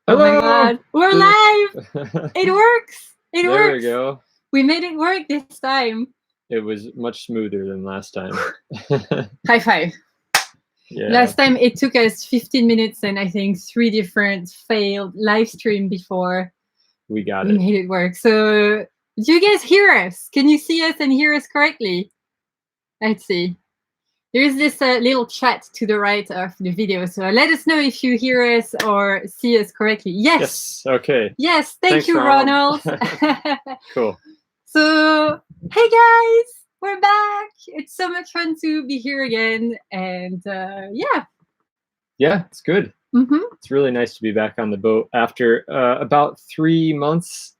Oh my Hello! God, we're live! It works! It There we works! go. We made it work this time. It was much smoother than last time. High five. Yeah. Last time it took us 15 minutes and I think 3 different failed live stream before we got we it. made it work. So, do you guys hear us? Can you see us and hear us correctly? Let's see. There is this little chat to the right of the video. So let us know if you hear us or see us correctly. Yes. Yes. Okay. Yes. Thanks Thanks, you, Ronald. Cool. So, hey guys, we're back. It's so much fun to be here again. And yeah. Yeah, it's good. Mm-hmm. It's really nice to be back on the boat after about 3 months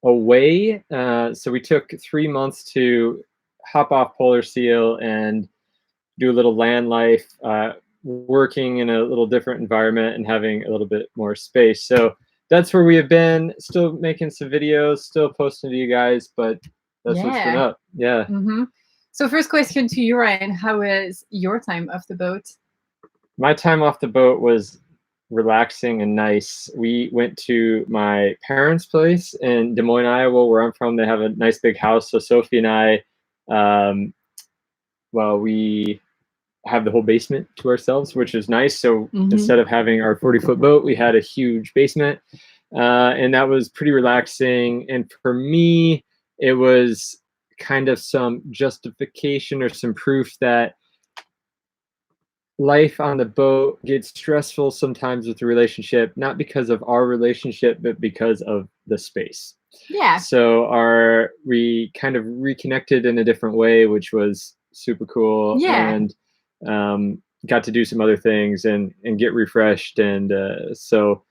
away. So we took 3 months to hop off Polar Seal and do a little land life, working in a little different environment and having a little bit more space. So that's where we have been, still making some videos, still posting to you guys, but that's what's been up. Yeah. Mm-hmm. So first question to you, Ryan, how was your time off the boat? My time off the boat was relaxing and nice. We went to my parents' place in Des Moines, Iowa, where I'm from. They have a nice big house. So Sophie and I, we have the whole basement to ourselves, which is nice. So instead of having our 40-foot boat, we had a huge basement, and that was pretty relaxing. And for me, it was kind of some justification or some proof that life on the boat gets stressful sometimes with the relationship, not because of our relationship, but because of the space. Yeah. So we kind of reconnected in a different way, which was super cool. Yeah. And got to do some other things and get refreshed. And so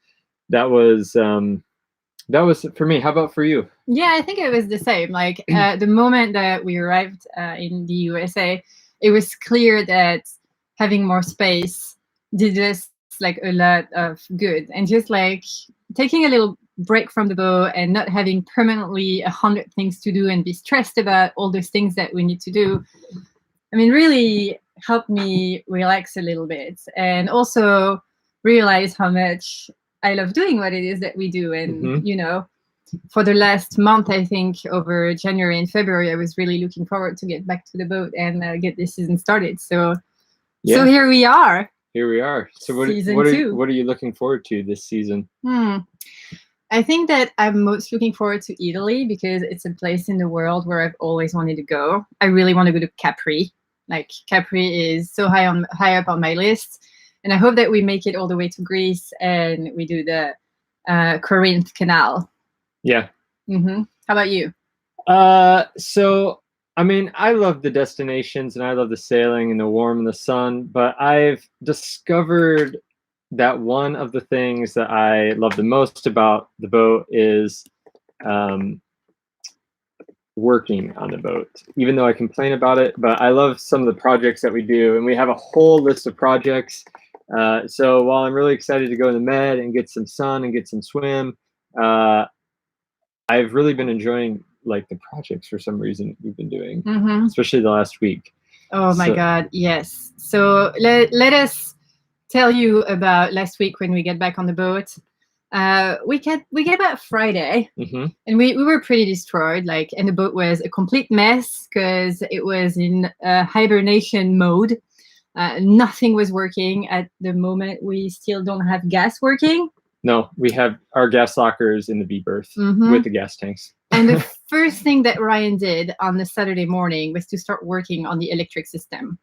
that was for me. How about for you? Yeah, I think it was the same. Like the moment that we arrived in the USA, it was clear that having more space did us like a lot of good, and just like taking a little break from the boat and not having permanently 100 things to do and be stressed about all those things that we need to do. I mean, really helped me relax a little bit and also realize how much I love doing what it is that we do. And, you know, for the last month, I think over January and February, I was really looking forward to get back to the boat and get this season started. So here we are. Here we are. So what are you looking forward to this season? I think that I'm most looking forward to Italy because it's a place in the world where I've always wanted to go. I really want to go to Capri. Like Capri is so high up on my list. And I hope that we make it all the way to Greece and we do the Corinth Canal. Yeah. How about you? So, I mean, I love the destinations and I love the sailing and the warm and the sun, but I've discovered that one of the things that I love the most about the boat is working on the boat, even though I complain about it. But I love some of the projects that we do, and we have a whole list of projects. So while I'm really excited to go in the Med and get some sun and get some swim, I've really been enjoying like the projects for some reason we've been doing, especially the last week. Oh my God, yes. So let us tell you about last week when we get back on the boat. We get back Friday, and we were pretty destroyed. Like, and the boat was a complete mess because it was in hibernation mode. Nothing was working at the moment. We still don't have gas working. No, we have our gas lockers in the B berth with the gas tanks. And the first thing that Ryan did on the Saturday morning was to start working on the electric system.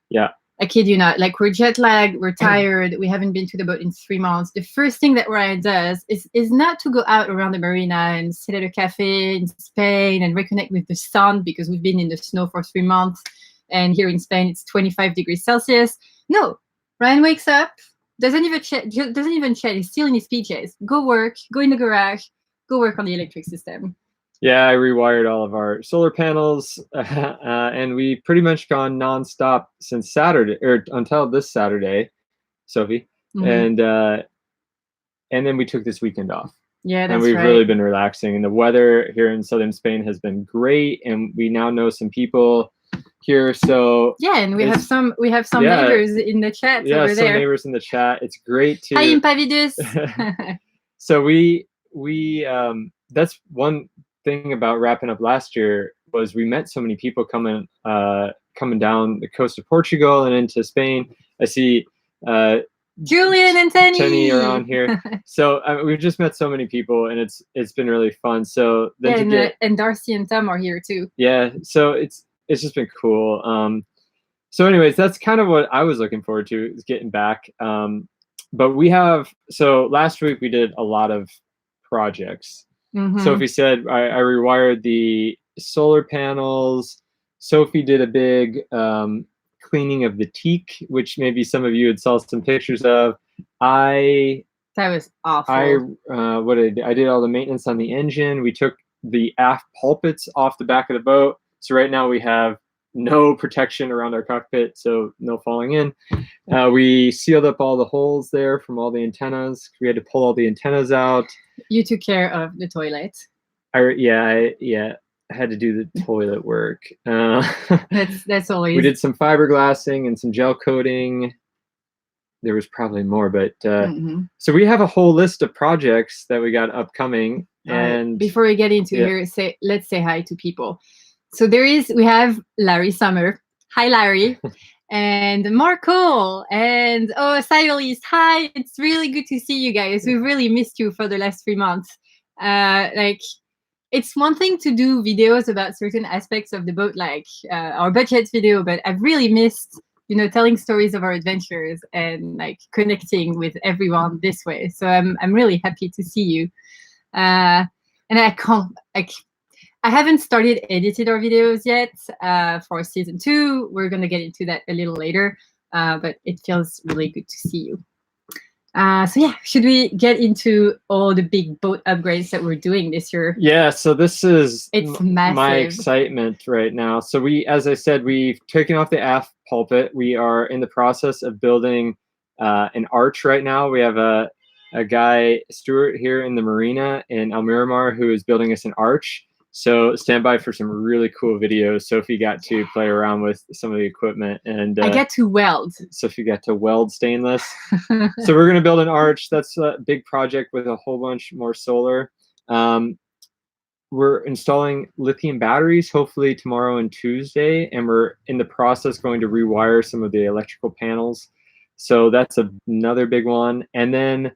Yeah. I kid you not. Like, we're jet lagged, we're tired, we haven't been to the boat in 3 months. The first thing that Ryan does is not to go out around the marina and sit at a cafe in Spain and reconnect with the sun because we've been in the snow for 3 months. And here in Spain, it's 25 degrees Celsius. No, Ryan wakes up, doesn't even chat. He's still in his PJs. Go work, go in the garage, go work on the electric system. Yeah, I rewired all of our solar panels, and we pretty much gone nonstop since Saturday, or until this Saturday, Sophie. And then we took this weekend off. Yeah, that's and we've really been relaxing. And the weather here in southern Spain has been great. And we now know some people here. So yeah, and we have some yeah, neighbors in the chat over some there. neighbors in the chat. It's great to. Hi, Impavidus. So we that's one thing about wrapping up last year was we met so many people coming down the coast of Portugal and into Spain. I see Julian and Tenny are on here. So we've just met so many people, and it's been really fun. So then and Darcy and Tom are here too. Yeah, so it's just been cool. So anyways, that's kind of what I was looking forward to, is getting back. But so last week we did a lot of projects. Sophie said I rewired the solar panels. Sophie did a big cleaning of the teak, which maybe some of you had saw some pictures of. That was awful. What did I did all the maintenance on the engine. We took the aft pulpits off the back of the boat. So right now we have no protection around our cockpit, so no falling in. We sealed up all the holes there from all the antennas. We had to pull all the antennas out. You took care of the toilet. I had to do the toilet work. That's always. We did some fiberglassing and some gel coating. There was probably more, but so we have a whole list of projects that we got upcoming. And before we get into here, let's say hi to people. So we have Larry Summer. Hi, Larry. And Marco and Cyrus. Hi, it's really good to see you guys. We really missed you for the last 3 months. It's one thing to do videos about certain aspects of the boat, like our budget video, but I've really missed, telling stories of our adventures and like connecting with everyone this way. So I'm really happy to see you. And I haven't started editing our videos yet for season 2. We're going to get into that a little later, but it feels really good to see you. So yeah, should we get into all the big boat upgrades that we're doing this year? Yeah, so this is massive. My excitement right now. So as I said, we've taken off the aft pulpit. We are in the process of building an arch right now. We have a guy, Stuart, here in the marina in El Miramar, who is building us an arch. So stand by for some really cool videos. Sophie got to play around with some of the equipment, and I get to weld. Sophie got to weld stainless. So we're going to build an arch. That's a big project with a whole bunch more solar. We're installing lithium batteries, hopefully tomorrow and Tuesday, and we're in the process going to rewire some of the electrical panels. So that's another big one. And then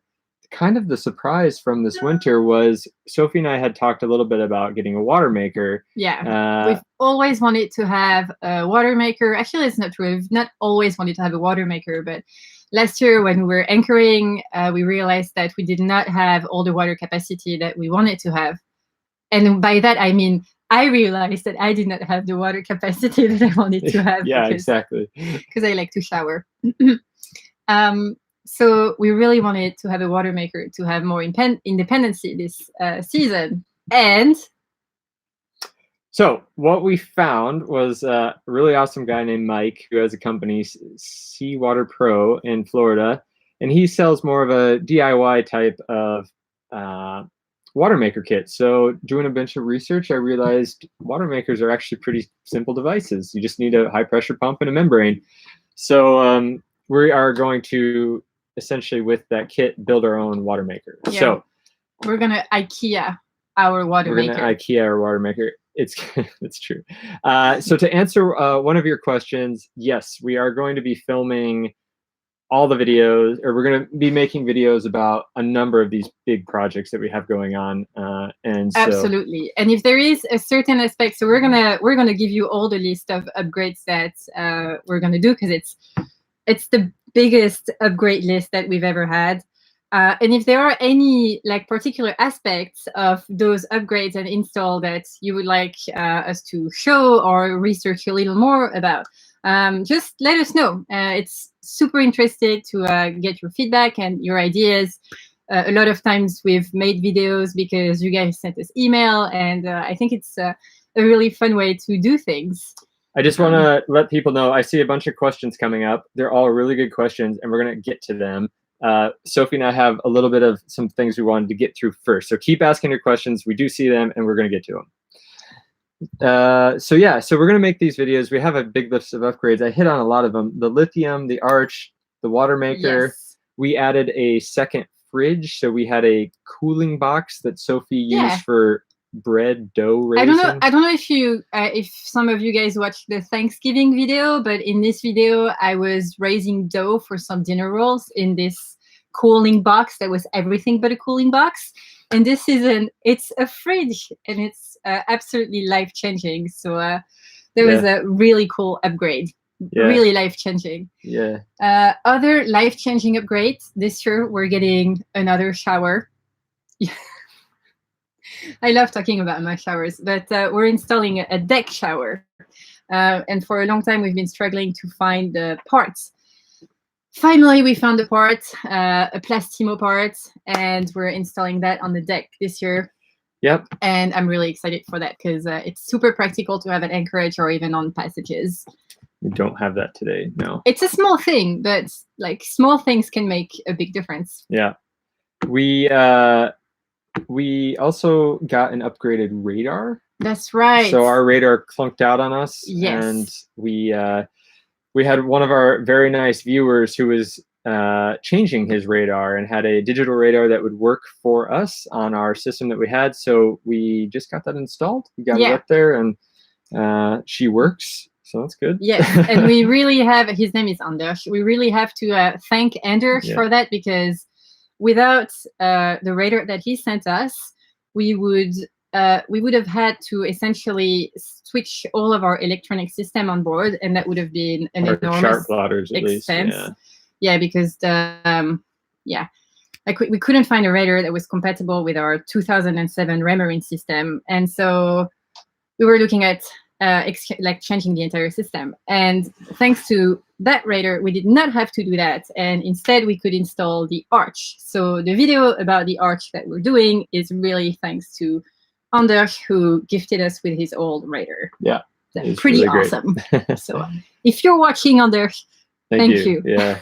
kind of the surprise from this winter was Sophie and I had talked a little bit about getting a Watermaker. Yeah, we've always wanted to have a Watermaker. Actually, it's not true. We've not always wanted to have a Watermaker, but last year when we were anchoring, we realized that we did not have all the water capacity that we wanted to have. And by that, I mean, I realized that I did not have the water capacity that I wanted to have. Yeah, exactly. Because I like to shower. So we really wanted to have a Watermaker to have more independency this season. And so what we found was a really awesome guy named Mike, who has a company, Seawater Pro, in Florida. And he sells more of a DIY type of Watermaker kit. So doing a bunch of research, I realized Watermakers are actually pretty simple devices. You just need a high pressure pump and a membrane. So we are going to essentially, with that kit, build our own Watermaker. Yeah. So we're gonna IKEA our Watermaker. We're gonna IKEA our Watermaker. It's true. So to answer one of your questions, yes, we are going to be filming all the videos, or we're going to be making videos about a number of these big projects that we have going on. And so, absolutely. And if there is a certain aspect, so we're gonna give you all the list of upgrades that we're gonna do, because it's the biggest upgrade list that we've ever had. And if there are any like particular aspects of those upgrades and install that you would like us to show or research a little more about, just let us know. It's super interested to get your feedback and your ideas. A lot of times we've made videos because you guys sent us email, and I think it's a really fun way to do things. I just want to let people know, I see a bunch of questions coming up. They're all really good questions, and we're going to get to them. Sophie and I have a little bit of some things we wanted to get through first. So keep asking your questions. We do see them, and we're going to get to them. So yeah, so we're gonna make these videos. We have a big list of upgrades. I hit on a lot of them. The lithium, the arch, the Watermaker. Yes. We added a second fridge, so we had a cooling box that Sophie used for bread dough raising. I don't know if you if some of you guys watched the Thanksgiving video, but in this video I was raising dough for some dinner rolls in this cooling box that was everything but a cooling box. And this is it's a fridge, and it's absolutely life-changing. So there was a really cool upgrade. Really life-changing. Yeah. Other life-changing upgrades this year, we're getting another shower. I love talking about my showers, but we're installing a deck shower. And for a long time, we've been struggling to find the parts. Finally, we found the part, a Plastimo part, and we're installing that on the deck this year. Yep. And I'm really excited for that because it's super practical to have at anchorage or even on passages. We don't have that today, no. It's a small thing, but like small things can make a big difference. Yeah. We also got an upgraded radar. That's right. So our radar clunked out on us. Yes. And we had one of our very nice viewers who was changing his radar and had a digital radar that would work for us on our system that we had. So we just got that installed. We got it up there, and she works. So that's good. Yes, and we really have, his name is Anders. We really have to thank Anders for that, because without the radar that he sent us, we would have had to essentially switch all of our electronic system on board, and that would have been an enormous chart plotters, at expense. Least. Yeah, because like we couldn't find a radar that was compatible with our 2007 Remarine system, and so we were looking at like changing the entire system. And thanks to that radar, we did not have to do that, and instead we could install the arch. So the video about the arch that we're doing is really thanks to Anders, who gifted us with his old radar. Yeah, that's pretty really awesome. So if you're watching, Anders, thank you. Yeah.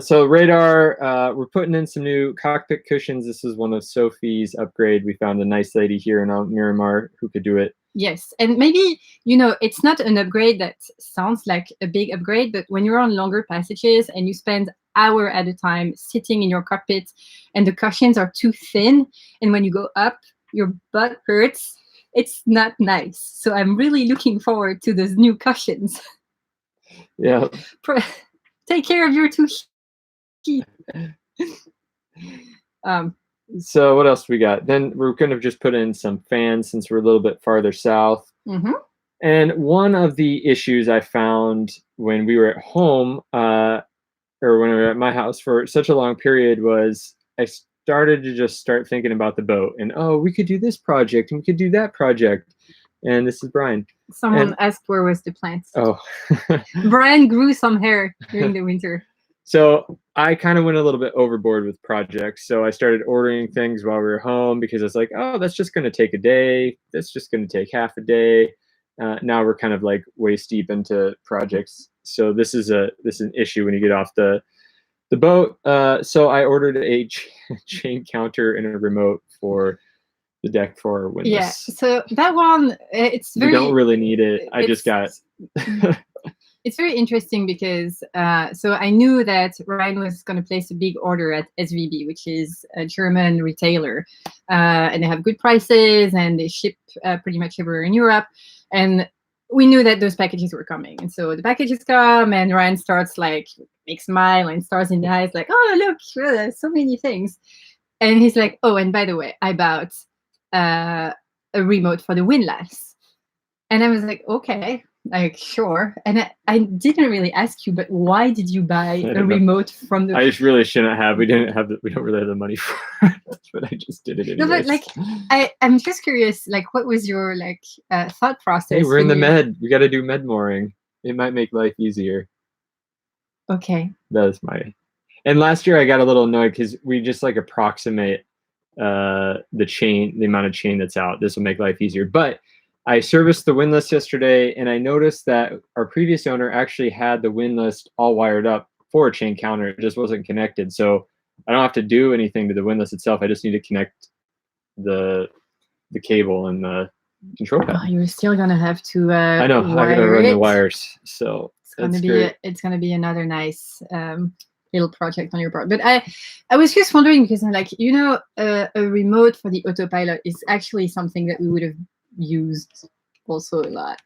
So radar, we're putting in some new cockpit cushions. This is one of Sophie's upgrade. We found a nice lady here in Miramar who could do it. Yes, and maybe, it's not an upgrade that sounds like a big upgrade, but when you're on longer passages and you spend hour at a time sitting in your cockpit and the cushions are too thin, and when you go up, your butt hurts, it's not nice. So I'm really looking forward to those new cushions. Yeah. Take care of your two feet. So what else we got? Then we're going to just put in some fans since we're a little bit farther south. Mm-hmm. And one of the issues I found when we were at home, or when we were at my house for such a long period, was I started to just start thinking about the boat. And, we could do this project and we could do that project. And this is Brian. Someone asked where was the plant. Oh. Brian grew some hair during the winter. So I kind of went a little bit overboard with projects. So I started ordering things while we were home because it's like, that's just going to take a day. That's just going to take half a day. Now we're kind of like waist deep into projects. So this is an issue when you get off the boat. So I ordered a chain counter and a remote for the deck for our Windlass. Yeah, so that one, it's very... We don't really need it. I just got... It's very interesting because so I knew that Ryan was going to place a big order at SVB, which is a German retailer, and they have good prices and they ship pretty much everywhere in Europe. And we knew that those packages were coming. And so the packages come and Ryan starts like, big smile and stars in the eyes like, look, there's so many things. And he's like, and by the way, I bought a remote for the Windlass. And I was like, okay. Like, sure. And I didn't really ask you, but why did you buy a remote from the... I just really shouldn't have. We don't really have the money for it. But I just did it anyways. No, but like, I'm just curious, like, what was your thought process? Hey, we're in the med. We got to do med mooring. It might make life easier. Okay. That's my... And last year I got a little annoyed because we just like approximate the amount of chain that's out. This will make life easier. But I serviced the windlass yesterday, and I noticed that our previous owner actually had the windlass all wired up for a chain counter. It just wasn't connected. So I don't have to do anything to the windlass itself. I just need to connect the cable and the control pad. Oh, you're still gonna have to I know. I gotta wire run the it. wires. So It's gonna be another nice little project on your part. But I was just wondering, because I'm like, you know, a remote for the autopilot is actually something that we would have used also a lot.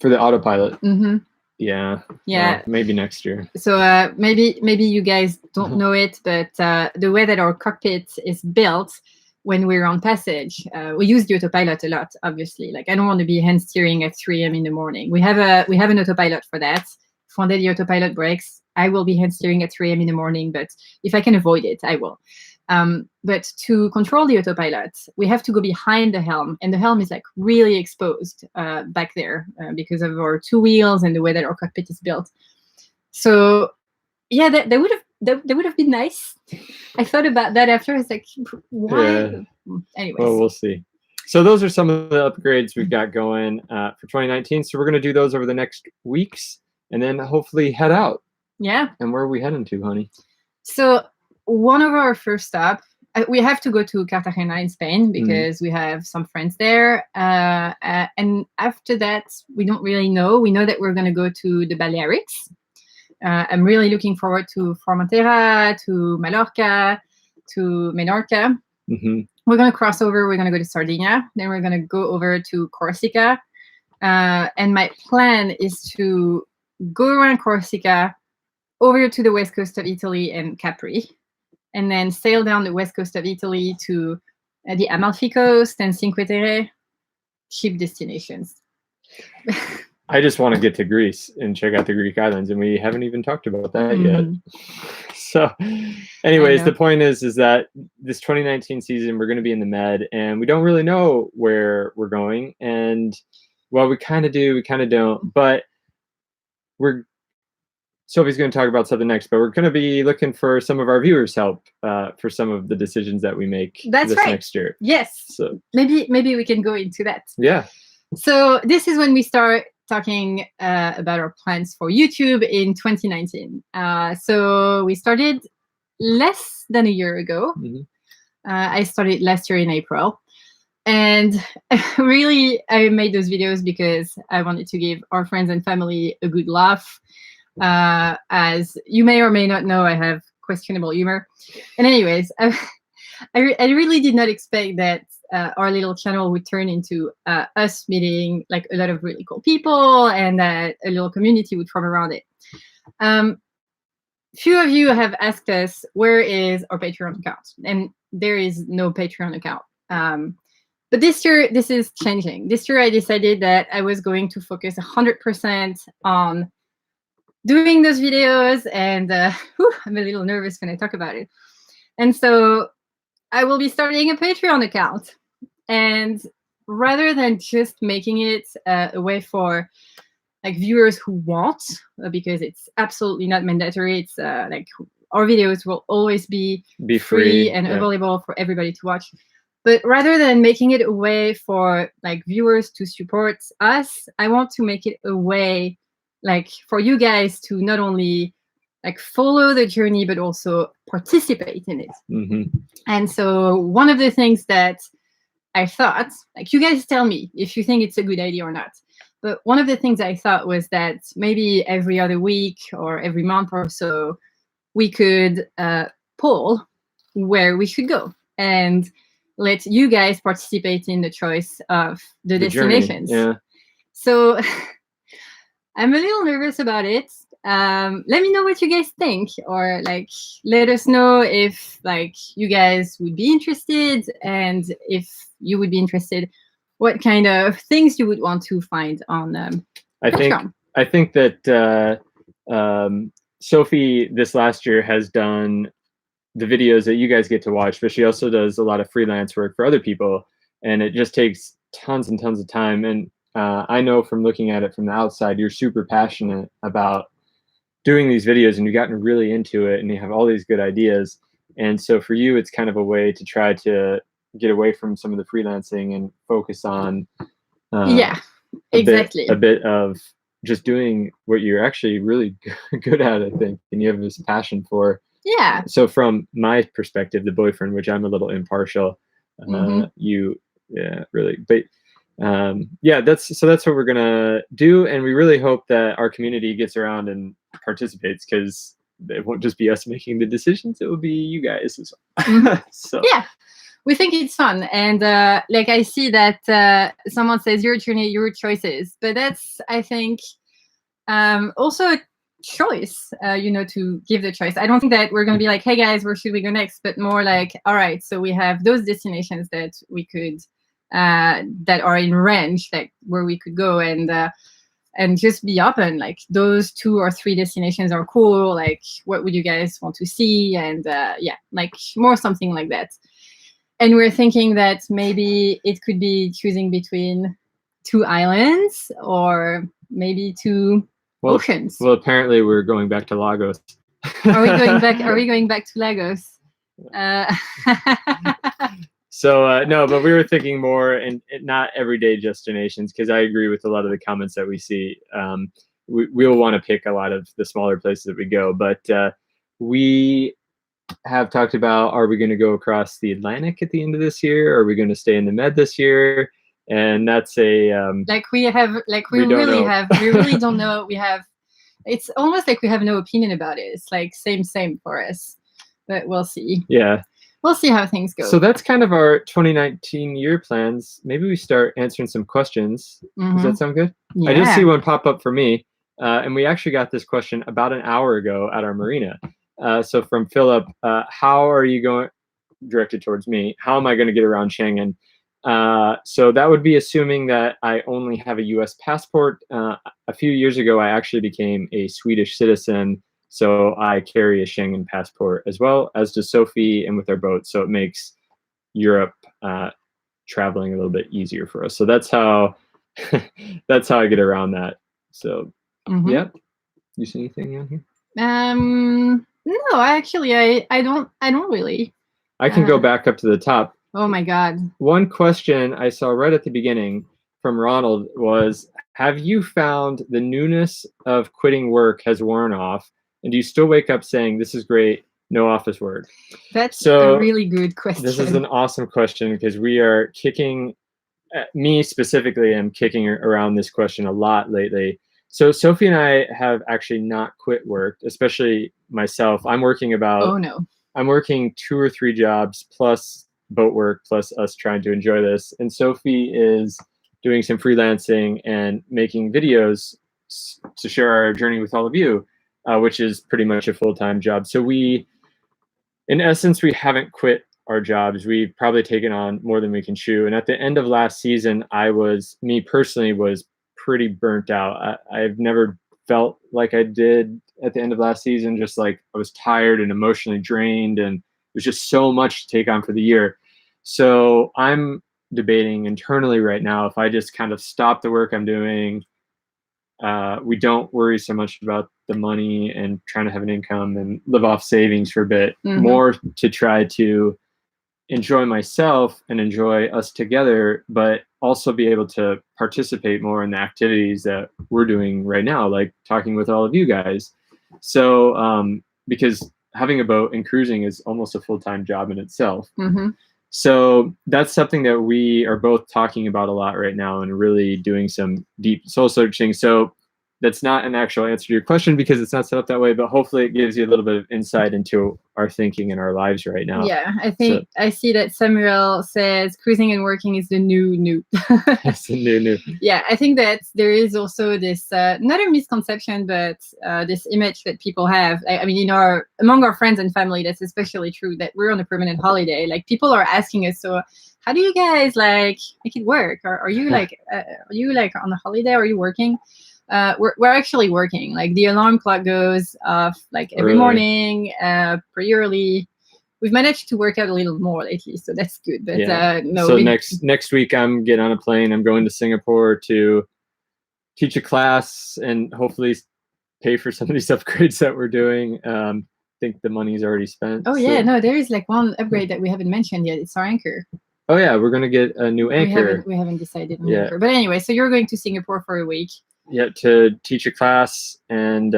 For the autopilot. Mm-hmm. Yeah. Yeah. Well, maybe next year. So maybe you guys don't know it, but the way that our cockpit is built, when we're on passage, we use the autopilot a lot, obviously. Like, I don't want to be hand steering at 3 a.m. in the morning. We have an autopilot for that. If one day the autopilot breaks, I will be hand steering at 3 a.m. in the morning, but if I can avoid it, I will. But to control the autopilot, we have to go behind the helm, and the helm is like really exposed back there because of our two wheels and the way that our cockpit is built. So yeah, that would have been nice. I thought about that after. It's like, why? Yeah. Anyways. Well, we'll see. So those are some of the upgrades we've got going for 2019. So we're going to do those over the next weeks, and then hopefully head out. Yeah. And where are we heading to, honey? So one of our first stops, we have to go to Cartagena in Spain because we have some friends there. And after that, we don't really know. We know that we're going to go to the Balearics. I'm really looking forward to Formentera, to Mallorca, to Menorca. Mm-hmm. We're going to cross over. We're going to go to Sardinia. Then we're going to go over to Corsica. And my plan is to go around Corsica, over to the west coast of Italy and Capri, and then sail down the west coast of Italy to the Amalfi Coast and Cinque Terre. Cheap destinations. I just want to get to Greece and check out the Greek islands, and we haven't even talked about that yet. So anyways, the point is that this 2019 season, we're going to be in the Med, and we don't really know where we're going. And well, we kind of do, we kind of don't, but Sophie's going to talk about something next, but we're going to be looking for some of our viewers' help for some of the decisions that we make next year. Yes. So maybe we can go into that. Yeah. So this is when we start talking about our plans for YouTube in 2019. So we started less than a year ago. I started last year in April. And really, I made those videos because I wanted to give our friends and family a good laugh. As you may or may not know, I have questionable humor. And anyways, I really did not expect that our little channel would turn into us meeting like a lot of really cool people, and that a little community would form around it. Few of you have asked us, where is our Patreon account? And there is no Patreon account. But this year, this is changing. This year, I decided that I was going to focus 100% on doing those videos, and I'm a little nervous when I talk about it. And so I will be starting a Patreon account. And rather than just making it a way for like viewers who want, because it's absolutely not mandatory, it's like our videos will always be free and available for everybody to watch. But rather than making it a way for like viewers to support us, I want to make it a way like for you guys to not only like follow the journey, but also participate in it. And so one of the things that I thought, like, you guys tell me if you think it's a good idea or not. But one of the things I thought was that maybe every other week or every month or so, we could poll where we should go and let you guys participate in the choice of the destinations. Journey. Yeah. So I'm a little nervous about it. Let me know what you guys think, or like let us know if like you guys would be interested, and if you would be interested, what kind of things you would want to find on Patreon. I think that Sophie this last year has done the videos that you guys get to watch, but she also does a lot of freelance work for other people, and it just takes tons and tons of time. And I know from looking at it from the outside, you're super passionate about doing these videos, and you've gotten really into it, and you have all these good ideas. And so for you, it's kind of a way to try to get away from some of the freelancing and focus on a bit of just doing what you're actually really good at, I think, and you have this passion for. Yeah. So from my perspective, the boyfriend, which I'm a little impartial, you Yeah, really. But yeah, that's what we're gonna do, and we really hope that our community gets around and participates, because it won't just be us making the decisions; it will be you guys as well. So yeah, we think it's fun, and like I see that someone says your journey, your choices, but that's, I think, also a choice, to give the choice. I don't think that we're going to be like, hey guys, where should we go next, but more like, all right, so we have those destinations that we could that are in range, like where we could go, and just be open, like those 2 or 3 destinations are cool, like what would you guys want to see, and yeah, like more something like that. And we're thinking that maybe it could be choosing between 2 islands, or maybe 2 oceans. Well, apparently we're going back to Lagos. Are we going back? Are we going back to Lagos? So no, but we were thinking more and not everyday destinations, because I agree with a lot of the comments that we see. We'll want to pick a lot of the smaller places that we go, but we have talked about, are we going to go across the Atlantic at the end of this year? Are we going to stay in the Med this year? And that's a we really don't know. It's almost like we have no opinion about it. It's like same for us, but we'll see. Yeah, we'll see how things go. So that's kind of our 2019 year plans. Maybe we start answering some questions. Does that sound good? Yeah. I just see one pop up for me, and we actually got this question about an hour ago at our marina. So from Philip, how are you going, directed towards me, how am I going to get around Schengen? So that would be assuming that I only have a US passport. A few years ago, I actually became a Swedish citizen, so I carry a Schengen passport as well, as does Sophie, and with our boat. So it makes Europe traveling a little bit easier for us. So that's how I get around that. So yeah, you see anything on here? No, actually, I don't really. I can go back up to the top. Oh my God. One question I saw right at the beginning from Ronald was, have you found the newness of quitting work has worn off? And do you still wake up saying, this is great, no office work? That's a really good question. This is an awesome question, because we are kicking, me specifically, I'm kicking around this question a lot lately. So Sophie and I have actually not quit work, especially myself. I'm working I'm working 2 or 3 jobs plus boat work, plus us trying to enjoy this. And Sophie is doing some freelancing and making videos to share our journey with all of you, which is pretty much a full-time job. So we, in essence, we haven't quit our jobs. We've probably taken on more than we can chew. And at the end of last season, me personally was pretty burnt out. I've never felt like I did at the end of last season. Just like I was tired and emotionally drained, and it was just so much to take on for the year. So I'm debating internally right now, if I just kind of stop the work I'm doing, we don't worry so much about the money and trying to have an income and live off savings for a bit, more to try to enjoy myself and enjoy us together, but also be able to participate more in the activities that we're doing right now, like talking with all of you guys. So because having a boat and cruising is almost a full-time job in itself. So that's something that we are both talking about a lot right now, and really doing some deep soul searching. So that's not an actual answer to your question, because it's not set up that way, but hopefully it gives you a little bit of insight into our thinking and our lives right now. Yeah, I think I see that Samuel says cruising and working is the new. It's the new. Yeah, I think that there is also this, not a misconception, but this image that people have. I mean, among our friends and family, that's especially true, that we're on a permanent holiday. Like, people are asking us, so how do you guys like make it work? Or are you like on a holiday? Or are you working? We're actually working. Like, the alarm clock goes off like every morning, pretty early. We've managed to work out a little more lately, so that's good. But no. So next week I'm getting on a plane. I'm going to Singapore to teach a class and hopefully pay for some of these upgrades that we're doing. I think the money's already spent. Oh yeah, no, there is like one upgrade that we haven't mentioned yet. It's our anchor. Oh yeah, we're gonna get a new anchor. We haven't decided on the anchor. But anyway, so you're going to Singapore for a week. Yeah, to teach a class. And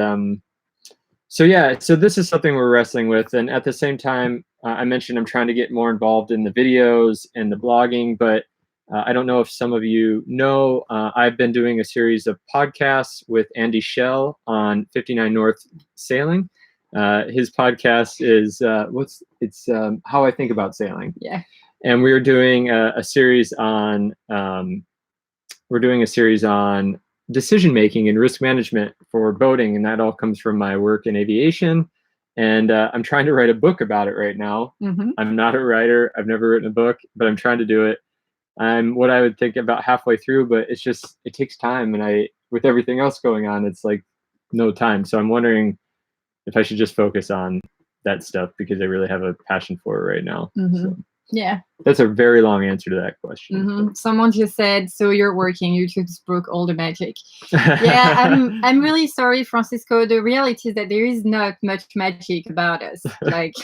so this is something we're wrestling with. And at the same time, I mentioned I'm trying to get more involved in the videos and the blogging, but I don't know if some of you know, I've been doing a series of podcasts with Andy Schell on 59 North Sailing. His podcast is How I Think About Sailing. Yeah. And we're doing a series on decision making and risk management for boating, and that all comes from my work in aviation. And I'm trying to write a book about it right now. I'm not a writer. I've never written a book, but I'm trying to do it. I'm what I would think about halfway through, but it takes time, and with everything else going on, it's like no time. So I'm wondering if I should just focus on that stuff because I really have a passion for it right now. So. Yeah. That's a very long answer to that question. Someone just said, so you're working, YouTube's broke all the magic. Yeah, I'm really sorry, Francisco. The reality is that there is not much magic about us. Like,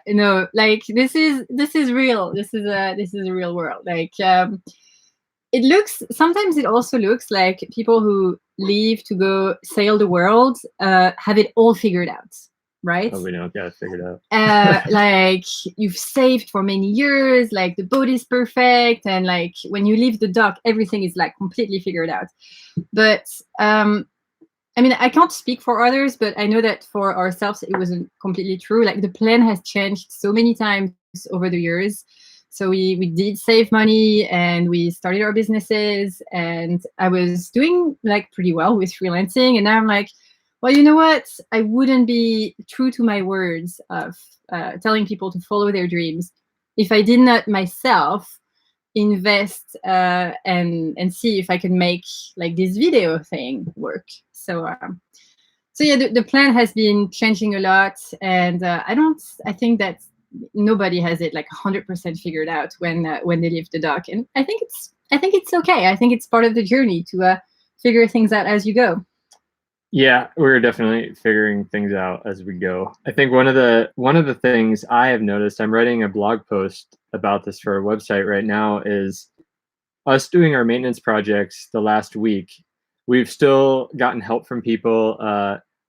no, like this is real. This is a real world. Like, sometimes it also looks like people who leave to go sail the world have it all figured out. Right? Oh, we don't got it figured out. Like you've saved for many years, like the boat is perfect, and like when you leave the dock, everything is like completely figured out. But I mean, I can't speak for others, but I know that for ourselves, it wasn't completely true. Like the plan has changed so many times over the years. So we did save money and we started our businesses, and I was doing like pretty well with freelancing, and now I'm like, well, you know what? I wouldn't be true to my words of telling people to follow their dreams if I did not myself invest and see if I could make like this video thing work. So yeah, the plan has been changing a lot, and I think that nobody has it like 100% figured out when they leave the dock, and I think it's okay. I think it's part of the journey to figure things out as you go. Yeah, we're definitely figuring things out as we go. I think one of the things I have noticed, I'm writing a blog post about this for our website right now, is us doing our maintenance projects the last week. We've still gotten help from people.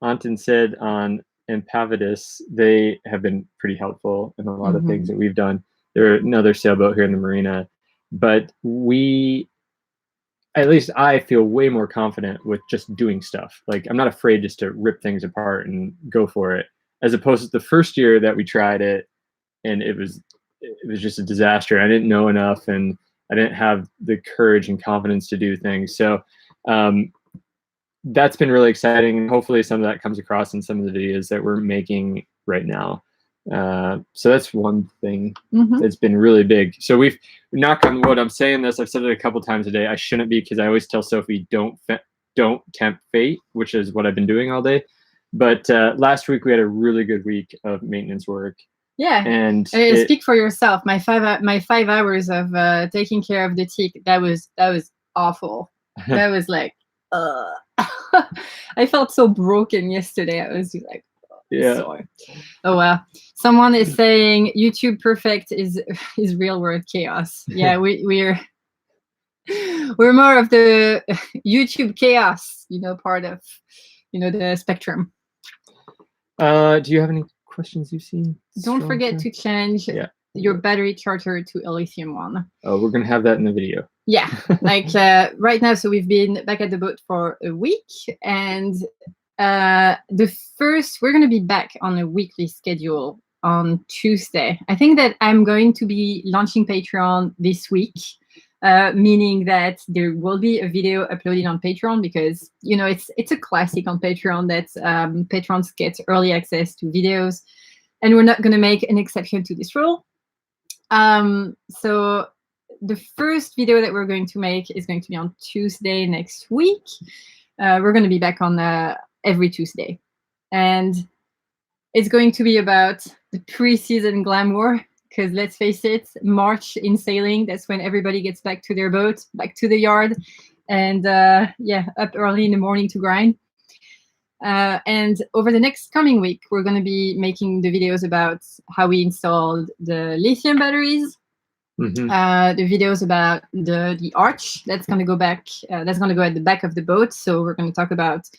Ant and Sid on Empavidus, they have been pretty helpful in a lot of things that we've done. They're another sailboat here in the marina, but at least I feel way more confident with just doing stuff. Like I'm not afraid just to rip things apart and go for it, as opposed to the first year that we tried it and it was just a disaster. I didn't know enough and I didn't have the courage and confidence to do things. So that's been really exciting. Hopefully some of that comes across in some of the videos that we're making right now. So that's one thing that's been really big. So we've, knock on wood, I'm saying this, I've said it a couple times a day. I shouldn't be, because I always tell Sophie, don't tempt fate, which is what I've been doing all day. But last week we had a really good week of maintenance work. Yeah, and speak for yourself. My 5 hours of taking care of the teak, that was awful. That was like, I felt so broken yesterday. I was just like, yeah. Sorry. Oh wow. Someone is saying YouTube perfect is real world chaos. Yeah, we're more of the YouTube chaos, part of the spectrum. Do you have any questions you've seen? Don't forget to change your battery charger to a lithium one. Oh, we're gonna have that in the video. Yeah, like right now. So we've been back at the boat for a week, and we're going to be back on a weekly schedule on Tuesday. I think that I'm going to be launching Patreon this week, meaning that there will be a video uploaded on Patreon, because it's a classic on Patreon that patrons get early access to videos, and we're not going to make an exception to this rule. So the first video that we're going to make is going to be on Tuesday next week. We're going to be back on every Tuesday, and it's going to be about the pre-season glamour, because let's face it, March in sailing, that's when everybody gets back to their boat, back to the yard, and up early in the morning to grind. And over the next coming week, we're going to be making the videos about how we installed the lithium batteries, the videos about the arch that's going to go back, that's going to go at the back of the boat. So we're going to talk about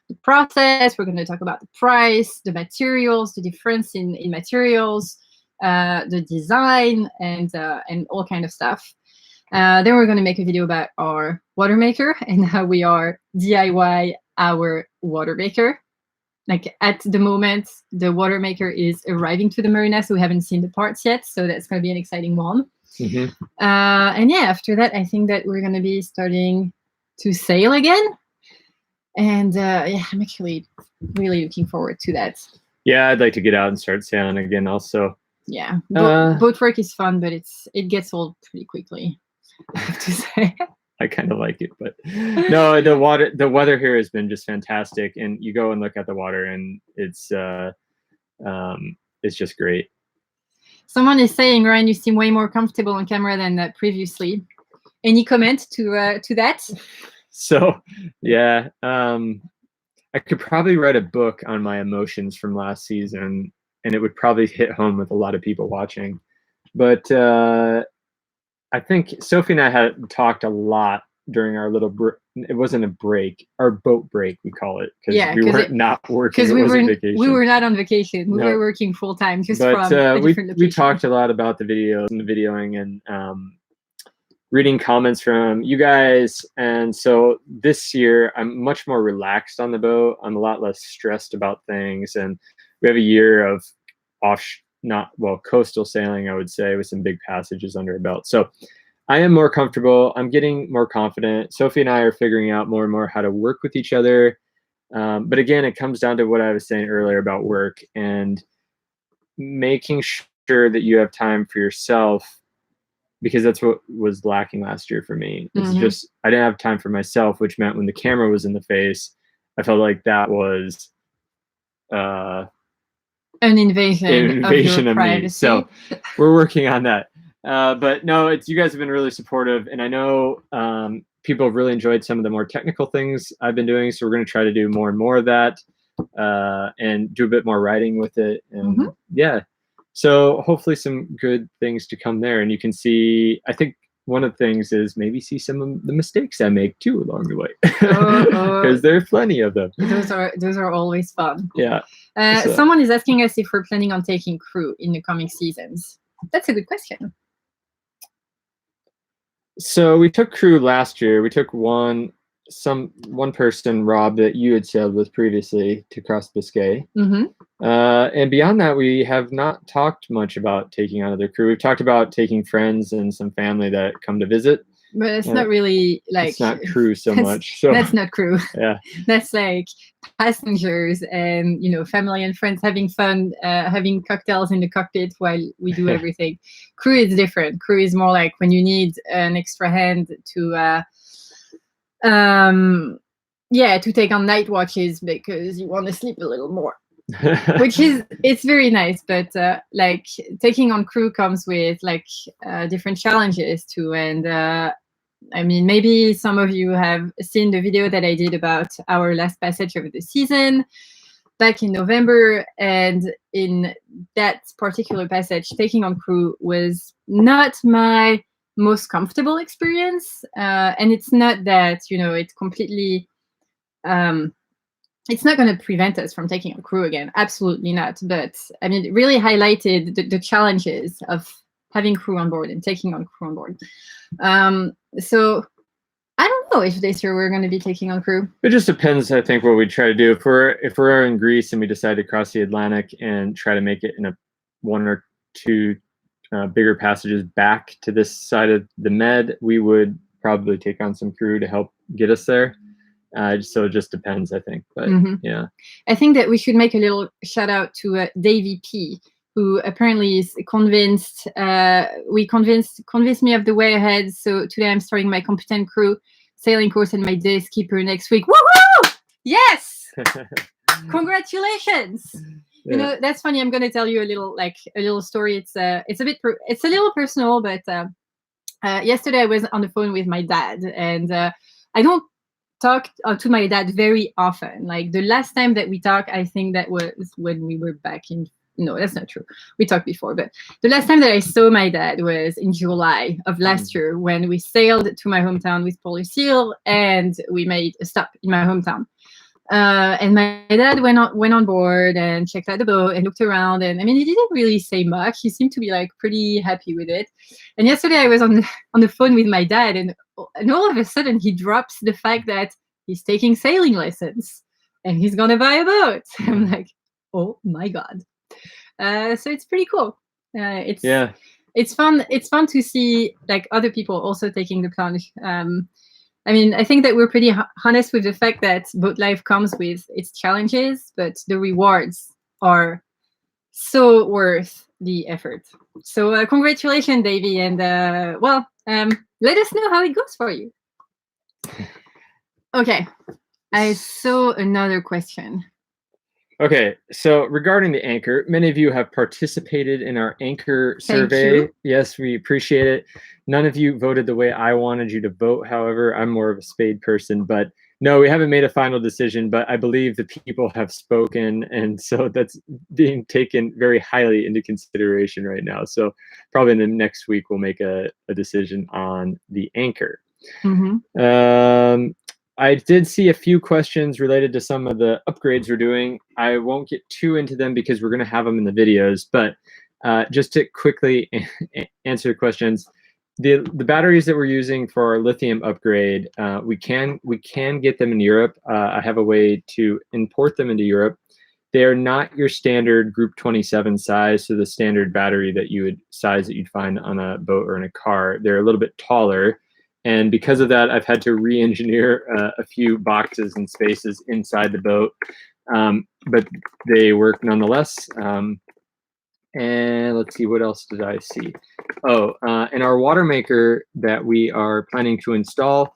the process, we're going to talk about the price, the materials, the difference in materials, the design, and all kind of stuff. Then we're going to make a video about our Watermaker and how we are DIY our Watermaker. Like at the moment, the Watermaker is arriving to the marina, so we haven't seen the parts yet. So that's going to be an exciting one. Mm-hmm. And yeah, after that, I think that we're going to be starting to sail again. And yeah, I'm actually really looking forward to that. Yeah, I'd like to get out and start sailing again also. Yeah, boat work is fun, but it gets old pretty quickly, I have to say. I kind of like it, but no, the weather here has been just fantastic, and you go and look at the water, and it's just great. Someone is saying, Ryan, you seem way more comfortable on camera than previously. Any comment to that? So, yeah, I could probably write a book on my emotions from last season, and it would probably hit home with a lot of people watching. But I think Sophie and I had talked a lot during our little it wasn't a break, our boat break, we call it, because we weren't not working. Because we were not on vacation. We were working full time, just from a different location. We talked a lot about the videos and the videoing and reading comments from you guys. And so this year I'm much more relaxed on the boat. I'm a lot less stressed about things, and we have a year of coastal sailing, I would say, with some big passages under our belt. So I am more comfortable. I'm getting more confident. Sophie and I are figuring out more and more how to work with each other. But again, it comes down to what I was saying earlier about work and making sure that you have time for yourself, because that's what was lacking last year for me. It's just, I didn't have time for myself, which meant when the camera was in the face, I felt like that was an invasion of your privacy. Me. So we're working on that. But no, you guys have been really supportive, and I know people have really enjoyed some of the more technical things I've been doing. So we're going to try to do more and more of that, and do a bit more writing with it. And yeah, so hopefully some good things to come there. And you can see, I think one of the things is maybe see some of the mistakes I make too along the way, because there are plenty of them. Those are always fun. Yeah. Someone is asking us if we're planning on taking crew in the coming seasons. That's a good question. So we took crew last year. We took one person, Rob, that you had sailed with previously, to cross Biscay. And beyond that, we have not talked much about taking on other crew. We've talked about taking friends and some family that come to visit. But it's not really like, it's not crew so much. So that's not crew. Yeah. That's like passengers and, family and friends having fun, having cocktails in the cockpit while we do everything. Crew is different. Crew is more like when you need an extra hand to take on night watches because you want to sleep a little more. It's very nice, but like taking on crew comes with like different challenges too. And I mean, maybe some of you have seen the video that I did about our last passage of the season back in November. And in that particular passage, taking on crew was not my most comfortable experience. And it's not that, it's completely, it's not going to prevent us from taking on crew again. Absolutely not. But I mean, it really highlighted the challenges of having crew on board and taking on crew on board. So I don't know if this year we're going to be taking on crew. It just depends, I think, what we try to do. If we're in Greece and we decide to cross the Atlantic and try to make it in a one or two bigger passages back to this side of the Med, we would probably take on some crew to help get us there. So it just depends, I think. But yeah, I think that we should make a little shout out to Davey P, who apparently is convinced. Convinced me of the way ahead. So today I'm starting my competent crew sailing course and my day skipper next week. Woohoo! Yes! Congratulations! Yeah. That's funny. I'm going to tell you a little story. It's a little personal, but yesterday I was on the phone with my dad, and I don't talk to my dad very often. Like the last time that we talked, I think that was when we were back in. No, that's not true. We talked before, but the last time that I saw my dad was in July of last year when we sailed to my hometown with Polar Seal and we made a stop in my hometown. And my dad went on board and checked out the boat and looked around. And I mean, he didn't really say much. He seemed to be like pretty happy with it. And yesterday I was on the phone with my dad, and all of a sudden he drops the fact that he's taking sailing lessons and he's gonna buy a boat. I'm like, oh my god! So it's pretty cool. It's fun. It's fun to see like other people also taking the plunge. I mean, I think that we're pretty honest with the fact that boat life comes with its challenges, but the rewards are so worth the effort. So congratulations, Davey, and let us know how it goes for you. Okay, I saw another question. Okay, so regarding the anchor, many of you have participated in our anchor survey. Yes, we appreciate it. None of you voted the way I wanted you to vote. However, I'm more of a spade person, but no, we haven't made a final decision, but I believe the people have spoken, and so that's being taken very highly into consideration right now. So probably in the next week, we'll make a decision on the anchor. Mm-hmm. I did see a few questions related to some of the upgrades we're doing. I won't get too into them because we're going to have them in the videos, but just to quickly answer the questions, the batteries that we're using for our lithium upgrade, we can get them in Europe. I have a way to import them into Europe. They are not your standard Group 27 size, so the standard battery that you'd find on a boat or in a car. They're a little bit taller. And because of that, I've had to re-engineer a few boxes and spaces inside the boat, but they work nonetheless. And let's see, what else did I see? Oh, and our Watermaker that we are planning to install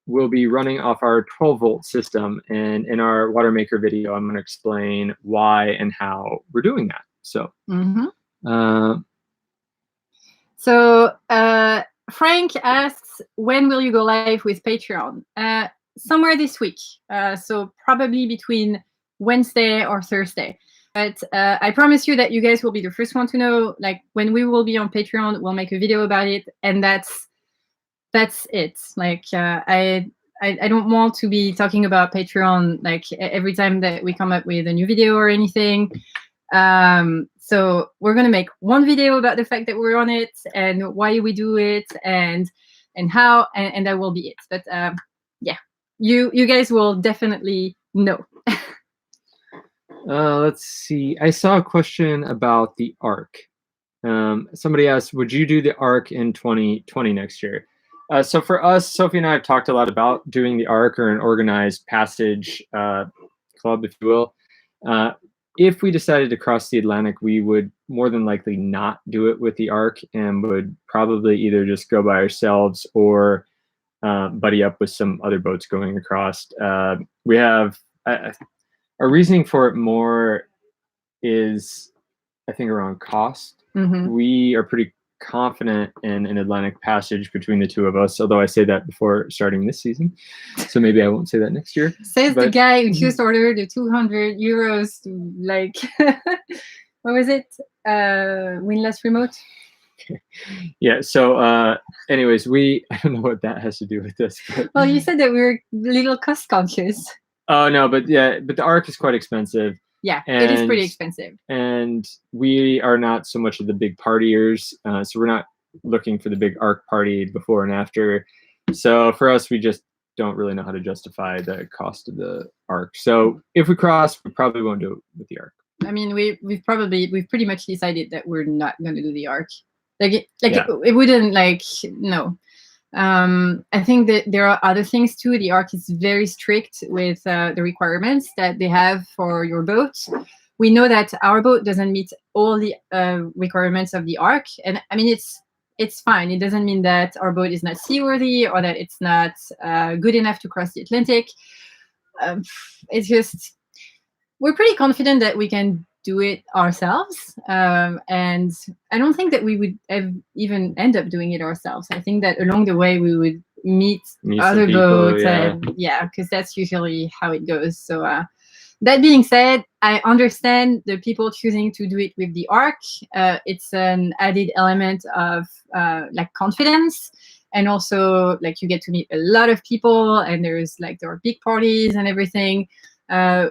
will be running off our 12-volt system. And in our Watermaker video, I'm going to explain why and how we're doing that. So, Frank asks, when will you go live with Patreon? Somewhere this week. So probably between Wednesday or Thursday. But I promise you that you guys will be the first one to know. Like when we will be on Patreon, we'll make a video about it, and that's it. Like I don't want to be talking about Patreon like every time that we come up with a new video or anything. So we're gonna make one video about the fact that we're on it and why we do it and how, and that will be it. But yeah, you guys will definitely know. Let's see. I saw a question about the ARC. Somebody asked, would you do the ARC in 2020 next year? So for us, Sophie and I have talked a lot about doing the ARC, or an organized passage club, if you will. If we decided to cross the Atlantic, we would more than likely not do it with the ARC, and would probably either just go by ourselves or buddy up with some other boats going across. We have our reasoning for it more is, I think, around cost. We are pretty confident in an Atlantic passage between the two of us, although I say that before starting this season, so maybe I won't say that next year. Says the guy who just ordered the 200 euros to, like, what was it? Windlass Remote? Yeah, so anyways, I don't know what that has to do with this. But, well, you said that we were a little cost conscious. Oh, no, but the ARC is quite expensive. Yeah, it is pretty expensive. And we are not so much of the big partiers, so we're not looking for the big ARC party before and after. So for us, we just don't really know how to justify the cost of the ARC. So if we cross, we probably won't do it with the ARC. I mean, we've pretty much decided that we're not going to do the ARC. It wouldn't, like, no. I think that there are other things too. The ARC is very strict with the requirements that they have for your boat. We know that our boat doesn't meet all the requirements of the ARC, and I mean it's fine. It doesn't mean that our boat is not seaworthy or that it's not good enough to cross the Atlantic. It's just, we're pretty confident that we can do it ourselves, and I don't think that we would even end up doing it ourselves. I think that along the way we would meet other boats, and because that's usually how it goes. So that being said, I understand the people choosing to do it with the ARC. It's an added element of like confidence, and also like you get to meet a lot of people, and there are big parties and everything.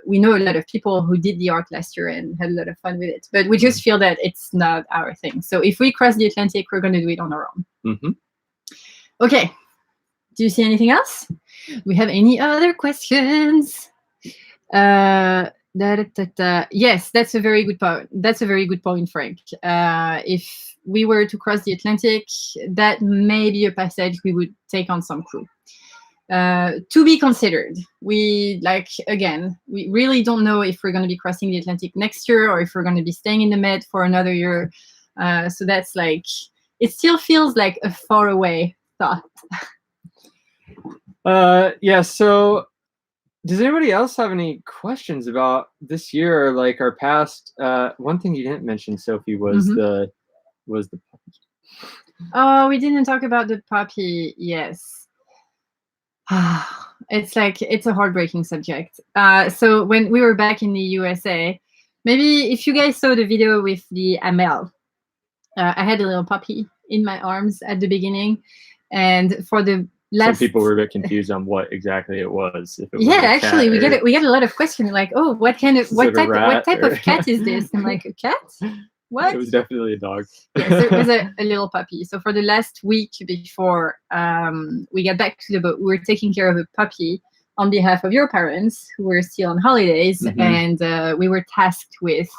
We know a lot of people who did the arc last year and had a lot of fun with it, but we just feel that it's not our thing. So if we cross the Atlantic, we're going to do it on our own. Mm-hmm. Okay. Do you see anything else? We have any other questions? Yes, that's a very good point. That's a very good point, Frank. If we were to cross the Atlantic, that may be a passage we would take on some crew. To be considered. We really don't know if we're going to be crossing the Atlantic next year or if we're going to be staying in the Med for another year. So that's like, it still feels like a far away thought. Yeah, so does anybody else have any questions about this year or like our past? One thing you didn't mention, Sophie, was the puppy. Oh, we didn't talk about the puppy. Yes. It's a heartbreaking subject. So when we were back in the USA, maybe if you guys saw the video with the Amel, I had a little puppy in my arms at the beginning, and for the some people were a bit confused on what exactly it was. If it was actually, we get a lot of questions like, oh, what type of cat is this? I'm like, a cat? What? It was definitely a dog. Yes, it was a little puppy. So for the last week before we got back to the boat, we were taking care of a puppy on behalf of your parents who were still on holidays, and we were tasked with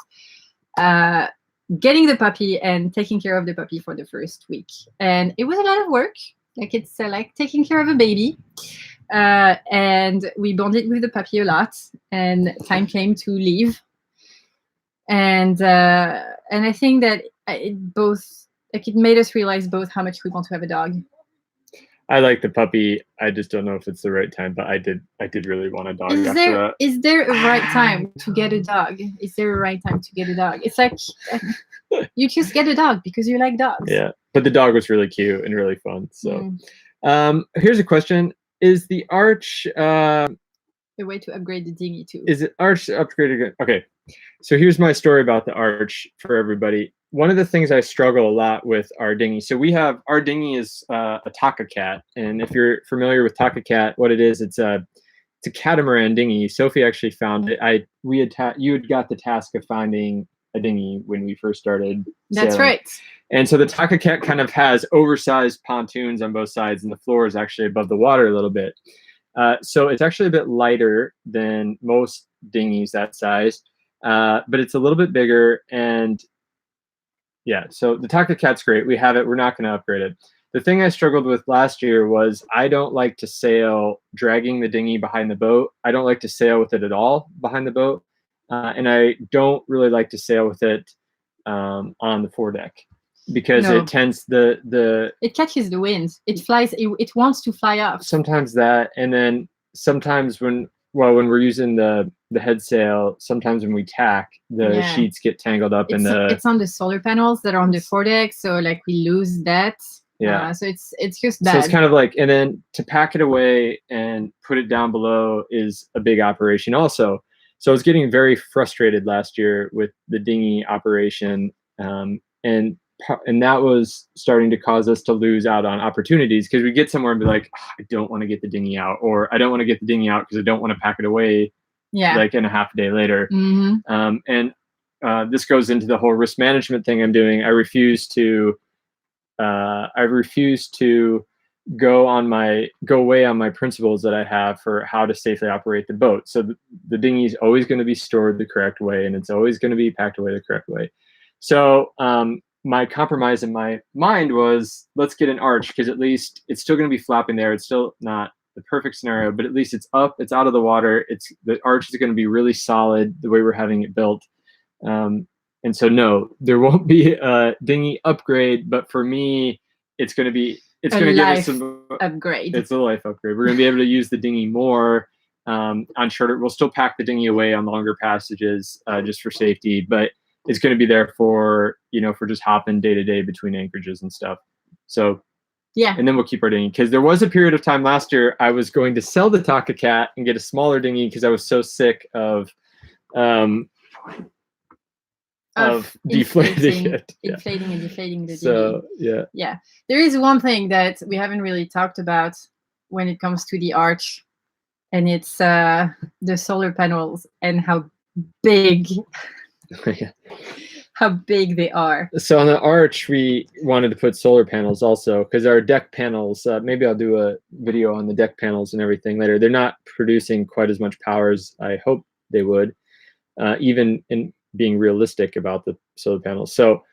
getting the puppy and taking care of the puppy for the first week. And it was a lot of work. Like it's like taking care of a baby. And we bonded with the puppy a lot, and time came to leave. And I think that it made us realize both how much we want to have a dog. I like the puppy. I just don't know if it's the right time, but I did really want a dog after that. Is there a right time to get a dog? Is there a right time to get a dog? It's like you just get a dog because you like dogs. Yeah, but the dog was really cute and really fun. So here's a question. Is the arch the way to upgrade the dinghy too? Is it arch upgraded? Okay, so here's my story about the arch for everybody. One of the things I struggle a lot with our dinghy. So our dinghy is a Taka Cat, and if you're familiar with Taka Cat, what it is, it's a catamaran dinghy. Sophie actually found it. You had got the task of finding a dinghy when we first started sailing. That's right. And so the Taka Cat kind of has oversized pontoons on both sides, and the floor is actually above the water a little bit. So it's actually a bit lighter than most dinghies that size, but it's a little bit bigger. And yeah, so the Taka Cat's great. We have it. We're not going to upgrade it. The thing I struggled with last year was I don't like to sail dragging the dinghy behind the boat. I don't like to sail with it at all behind the boat. And I don't really like to sail with it on the foredeck because it tends it catches the wind. It flies. It wants to fly up. Sometimes that, and then sometimes when we're using the head sail, sometimes when we tack, the sheets get tangled up in the. It's on the solar panels that are on the foredeck, so like we lose that. Yeah. So it's just bad. So it's kind of like, and then to pack it away and put it down below is a big operation also. So I was getting very frustrated last year with the dinghy operation, and that was starting to cause us to lose out on opportunities because we get somewhere and be like, oh, I don't want to get the dinghy out, or I don't want to get the dinghy out because I don't want to pack it away like in a half a day later. And this goes into the whole risk management thing I'm doing. I refuse to go away on my principles that I have for how to safely operate the boat. So the dinghy is always going to be stored the correct way, and it's always going to be packed away the correct way. So my compromise in my mind was, let's get an arch, because at least it's still going to be flapping there. It's still not the perfect scenario, but at least it's up, it's out of the water. The arch is going to be really solid the way we're having it built. And so no, there won't be a dinghy upgrade, but for me, it's going to give us some upgrade. It's a life upgrade. We're going to be able to use the dinghy more on shorter. We'll still pack the dinghy away on longer passages just for safety, but it's going to be there for just hopping day to day between anchorages and stuff. So yeah, and then we'll keep our dinghy, because there was a period of time last year I was going to sell the Taka Cat and get a smaller dinghy because I was so sick of deflating it. Inflating and deflating the dinghy. So yeah, there is one thing that we haven't really talked about when it comes to the arch, and it's the solar panels and how big how big they are. So on the arch, we wanted to put solar panels also, because our deck panels, maybe I'll do a video on the deck panels and everything later. They're not producing quite as much power as I hope they would, even in being realistic about the solar panels. So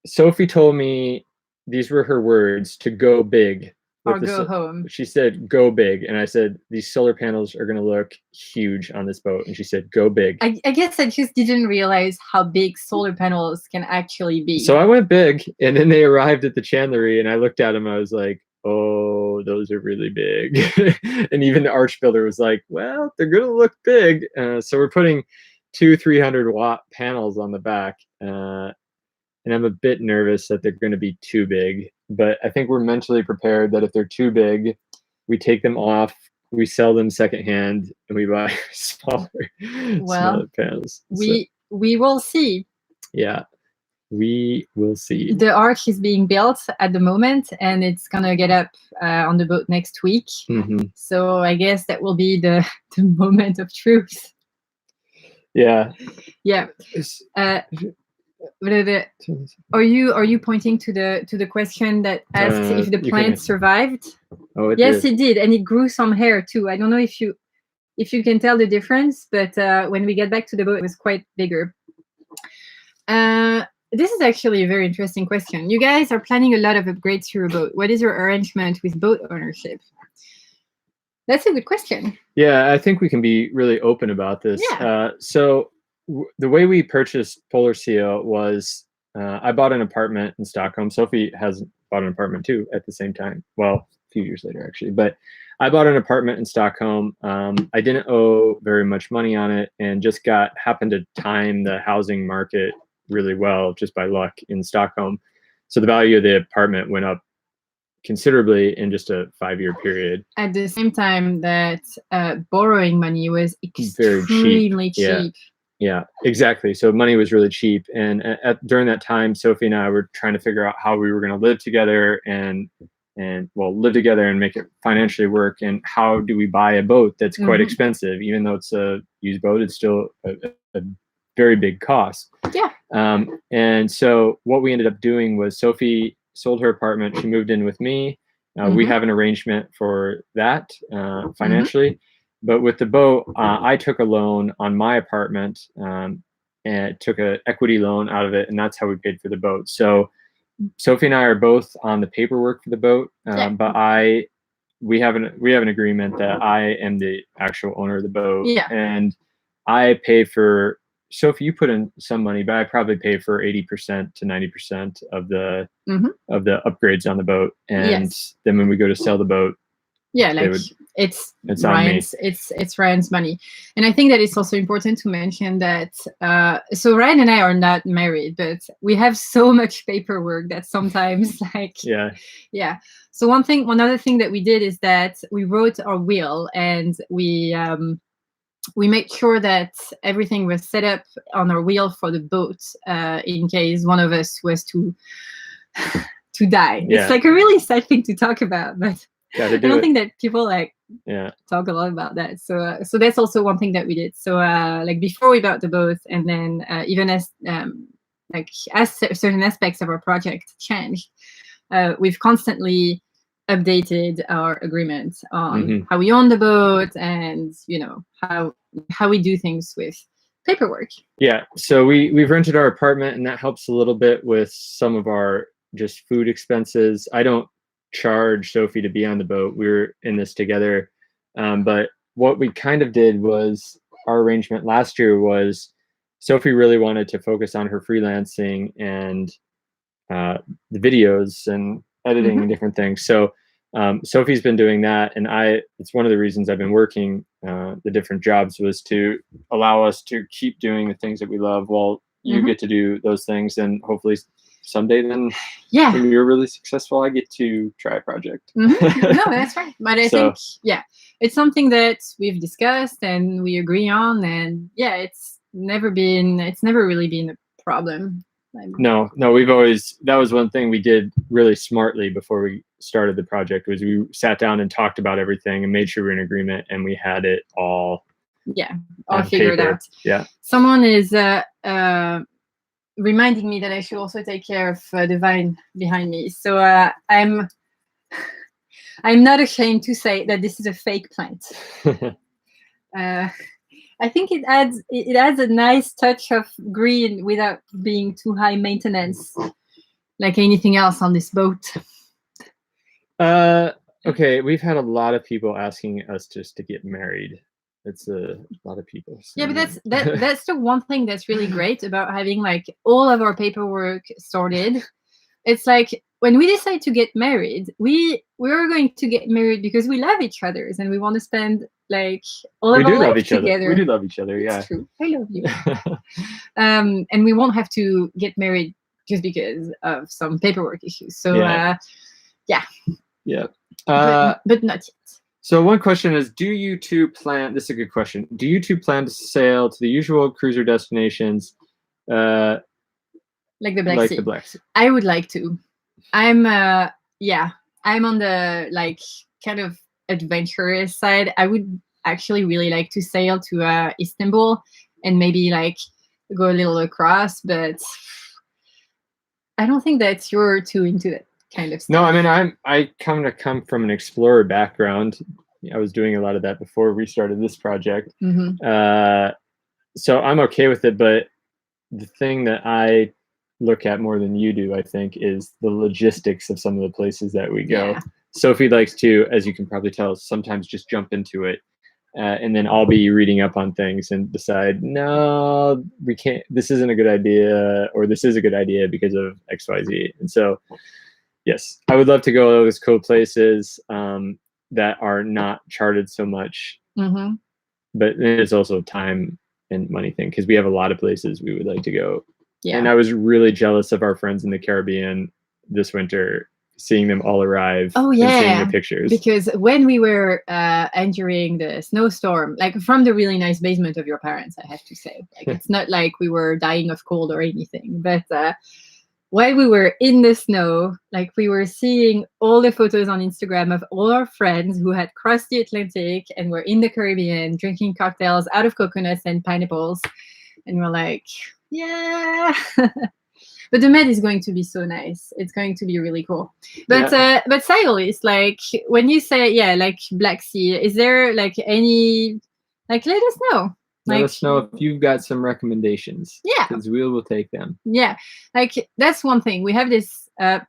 Sophie told me, these were her words, to go big. Or go home. She said, go big. And I said, these solar panels are going to look huge on this boat. And she said, go big. I guess I just didn't realize how big solar panels can actually be. So I went big, and then they arrived at the chandlery, and I looked at them. I was like, oh, those are really big. And even the arch builder was like, well, they're going to look big. So we're putting 2 300-watt panels on the back. And I'm a bit nervous that they're going to be too big, but I think we're mentally prepared that if they're too big, we take them off, we sell them secondhand, and we buy smaller panels. We will see. Yeah, we will see. The arch is being built at the moment, and it's gonna get up on the boat next week. So I guess that will be the moment of truth. Yeah. Yeah. Are you pointing to the question that asked if the plant survived? Oh, yes, it did, and it grew some hair too. I don't know if you can tell the difference, but when we get back to the boat, it was quite bigger. This is actually a very interesting question. You guys are planning a lot of upgrades to your boat. What is your arrangement with boat ownership? That's a good question. Yeah, I think we can be really open about this. Yeah. So the way we purchased Polar Seal was I bought an apartment in Stockholm. Sophie has bought an apartment too at the same time. Well, a few years later, actually. But I bought an apartment in Stockholm. I didn't owe very much money on it, and just happened to time the housing market really well, just by luck, in Stockholm. So the value of the apartment went up considerably in just a 5-year period. At the same time that borrowing money was extremely cheap. Yeah, exactly. So money was really cheap. And during that time, Sophie and I were trying to figure out how we were going to live together and live together and make it financially work. And how do we buy a boat that's quite expensive? Even though it's a used boat, it's still a very big cost. Yeah. And so what we ended up doing was Sophie sold her apartment. She moved in with me. We have an arrangement for that financially. But with the boat, I took a loan on my apartment and took an equity loan out of it, and that's how we paid for the boat. So Sophie and I are both on the paperwork for the boat, but we have an agreement that I am the actual owner of the boat, and I pay for. Sophie, you put in some money, but I probably pay for 80% to 90% of the upgrades on the boat, and then when we go to sell the boat. Yeah, like it's Ryan's, it's Ryan's money. And I think that it's also important to mention that so Ryan and I are not married, but we have so much paperwork that sometimes So one other thing that we did is that we wrote our will, and we made sure that everything was set up on our will for the boat in case one of us was to die. It's like a really sad thing to talk about, but I don't think that people talk a lot about that. So that's also one thing that we did. So like before we bought the boat, and then even as certain aspects of our project changed, we've constantly updated our agreement on how we own the boat, and how we do things with paperwork. Yeah. So we've rented our apartment, and that helps a little bit with some of our just food expenses. I don't charge Sophie to be on the boat. We're in this together. But what we kind of did was, our arrangement last year was Sophie really wanted to focus on her freelancing and the videos and editing and different things. So Sophie's been doing that, and it's one of the reasons I've been working the different jobs, was to allow us to keep doing the things that we love while you get to do those things, and hopefully someday then when you're really successful, I get to try a project. No, that's right. But I think it's something that we've discussed and we agree on, and it's never really been a problem. No, we've always, that was one thing we did really smartly before we started the project was we sat down and talked about everything and made sure we were in agreement, and we had it all figured paper. out. Yeah. Someone is reminding me that I should also take care of the vine behind me. So I'm not ashamed to say that this is a fake plant. I think it adds a nice touch of green without being too high maintenance, like anything else on this boat. Okay, we've had a lot of people asking us just to get married. It's a lot of people. Yeah, but that's the one thing that's really great about having like all of our paperwork sorted. It's like when we decide to get married, we're going to get married because we love each other and we want to spend like all of our life together. We do love each other. Yeah, it's true. I love you. And we won't have to get married just because of some paperwork issues. So yeah. But not yet. So one question is, do you two plan? This is a good question. Do you two plan to sail to the usual cruiser destinations? Like the Black Sea. The Black Sea. I would like to. I'm on the like kind of adventurous side. I would actually really like to sail to Istanbul and maybe like go a little across, but I don't think that you're too into that kind of stuff. No, I mean I kind of come from an explorer background. I was doing a lot of that before we started this project. Mm-hmm. So I'm okay with it, but the thing that I look at more than you do, I think, is the logistics of some of the places that we go. Yeah. Sophie likes to, as you can probably tell, sometimes just jump into it. And then I'll be reading up on things and decide, no, we can't, this isn't a good idea, or this is a good idea because of X, Y, Z. And so, yes, I would love to go to those cool places that are not charted so much. Mm-hmm. But it's also a time and money thing, because we have a lot of places we would like to go. Yeah. And I was really jealous of our friends in the Caribbean this winter, seeing them all arrive. Oh yeah, and seeing the pictures. Because when we were entering the snowstorm, like from the really nice basement of your parents, I have to say, like it's not like we were dying of cold or anything, but while we were in the snow, like we were seeing all the photos on Instagram of all our friends who had crossed the Atlantic and were in the Caribbean drinking cocktails out of coconuts and pineapples, and we're like, yeah. But the Med is going to be so nice. It's going to be really cool. But but Sail is like, when you say like Black Sea, is there like any, like, let us know. Let us know if you've got some recommendations. Yeah, because we will take them. Yeah, like that's one thing. We have this kind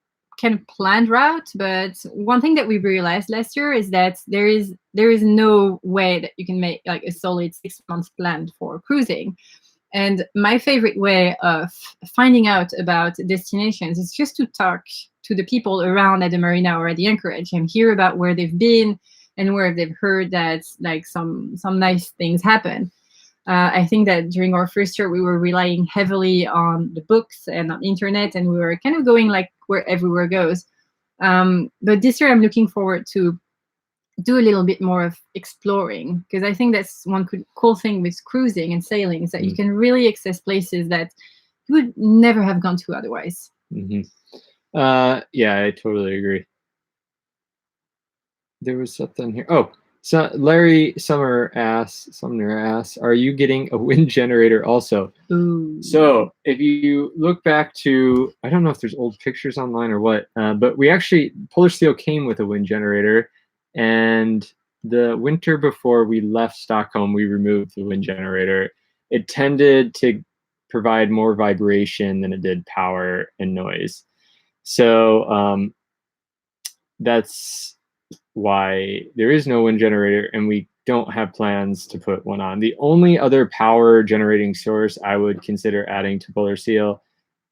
of planned route, but one thing that we realized last year is that there is no way that you can make like a solid 6 months plan for cruising. And my favorite way of finding out about destinations is just to talk to the people around at the marina or at the anchorage and hear about where they've been and where they've heard that like some nice things happen. I think that during our first year, we were relying heavily on the books and on internet, and we were kind of going like where everywhere goes. But this year, I'm looking forward to do a little bit more of exploring, because I think that's one cool thing with cruising and sailing is that you can really access places that you would never have gone to otherwise. Mm-hmm. Yeah, I totally agree. There was something here. Oh, so Larry Sumner asks, are you getting a wind generator also? Ooh. So if you look back to, I don't know if there's old pictures online or what, but we actually, Polar Seal came with a wind generator. And the winter before we left Stockholm, we removed the wind generator. It tended to provide more vibration than it did power and noise. So that's why there is no wind generator, and we don't have plans to put one on. The only other power generating source I would consider adding to Polar Seal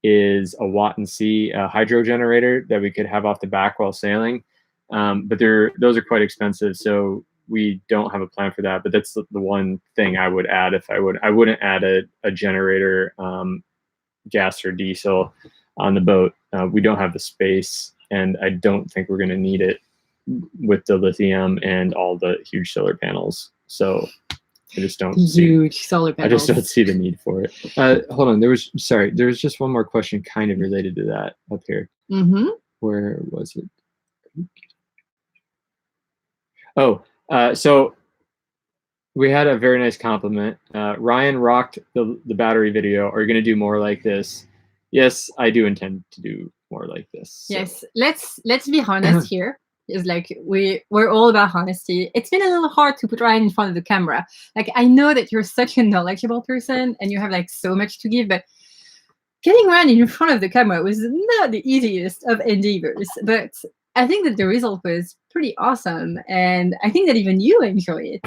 is a Watt and C hydro generator that we could have off the back while sailing. But those are quite expensive, so we don't have a plan for that. But that's the one thing I would add if I would. I wouldn't add a generator, gas or diesel, on the boat. We don't have the space, and I don't think we're going to need it with the lithium and all the huge solar panels. So I just don't solar panels. I just don't see the need for it. Hold on, there was just one more question kind of related to that up here. Mm-hmm. Where was it? Oh, so we had a very nice compliment. Ryan rocked the battery video. Are you going to do more like this? Yes, I do intend to do more like this. So. Yes, let's be honest here. It's like we're all about honesty. It's been a little hard to put Ryan in front of the camera. Like, I know that you're such a knowledgeable person and you have like so much to give, but getting Ryan in front of the camera was not the easiest of endeavors. But I think that the result was pretty awesome, and I think that even you enjoy it.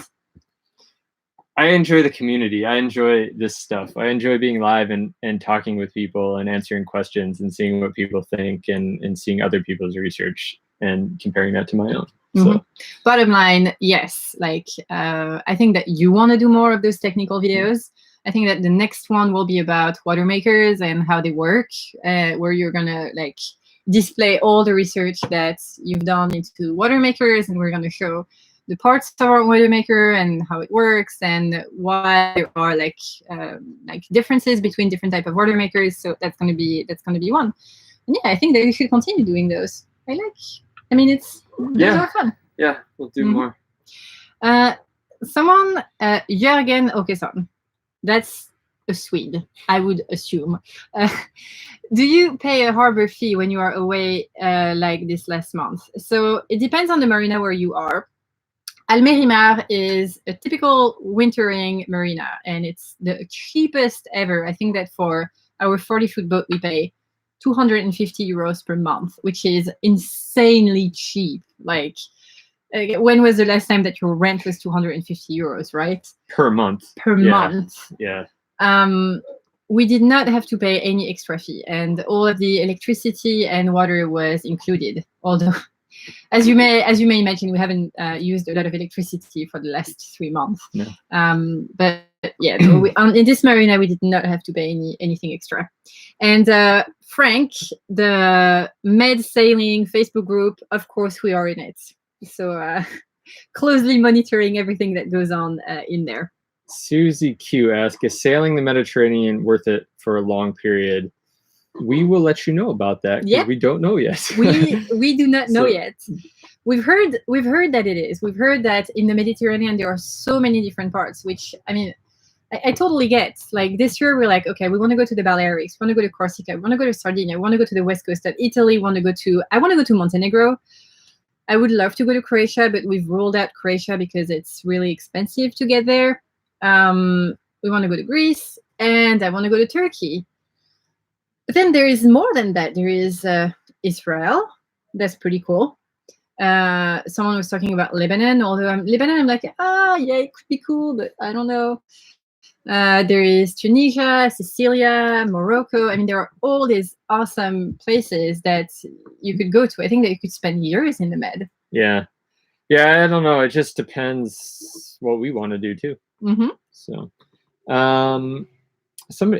I enjoy the community. I enjoy this stuff. I enjoy being live and talking with people and answering questions and seeing what people think and seeing other people's research and comparing that to my own. So bottom line, yes, like I think that you want to do more of those technical videos. I think that the next one will be about Watermakers and how they work, where you're gonna like display all the research that you've done into Watermakers, and we're gonna show the parts of our Watermaker and how it works and why there are like differences between different type of Watermakers. So that's gonna be one. And yeah, I think that we should continue doing those. I mean, those are fun. Yeah, we'll do more. Someone, Jörgen Åkesson, that's a Swede, I would assume. Do you pay a harbor fee when you are away like this last month? So it depends on the marina where you are. Almerimar is a typical wintering marina, and it's the cheapest ever. I think that for our 40-foot boat, we pay 250 euros per month, which is insanely cheap. Like, when was the last time that your rent was 250 euros, right? Per month. Per month. Yeah. We did not have to pay any extra fee, and all of the electricity and water was included. Although, as you may imagine, we haven't used a lot of electricity for the last 3 months. No. But yeah, no, in this marina, we did not have to pay anything extra. And Frank, the Med Sailing Facebook group, of course, we are in it. So closely monitoring everything that goes on in there. Susie Q asks, is sailing the Mediterranean worth it for a long period? We will let you know about that, because we don't know yet. we do not know yet. We've heard that it is. We've heard that in the Mediterranean there are so many different parts, which, I mean, I totally get. Like, this year we're like, okay, we want to go to the Balearics, we want to go to Corsica, we want to go to Sardinia, we want to go to the west coast of Italy, I want to go to Montenegro. I would love to go to Croatia, but we've ruled out Croatia because it's really expensive to get there. We want to go to Greece, and I want to go to Turkey. But then there is more than that. There is Israel. That's pretty cool. Someone was talking about Lebanon, although Lebanon, I'm like, yeah, it could be cool, but I don't know. There is Tunisia, Sicilia, Morocco. I mean, there are all these awesome places that you could go to. I think that you could spend years in the Med. Yeah. I don't know. It just depends what we want to do too. So,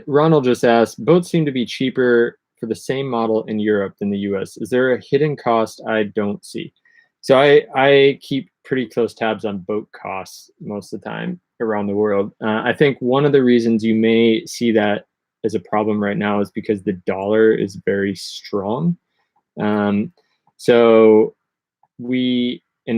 Ronald just asked, boats seem to be cheaper for the same model in Europe than the US. Is there a hidden cost I don't see? So I keep pretty close tabs on boat costs most of the time around the world. I think one of the reasons you may see that as a problem right now is because the dollar is very strong. And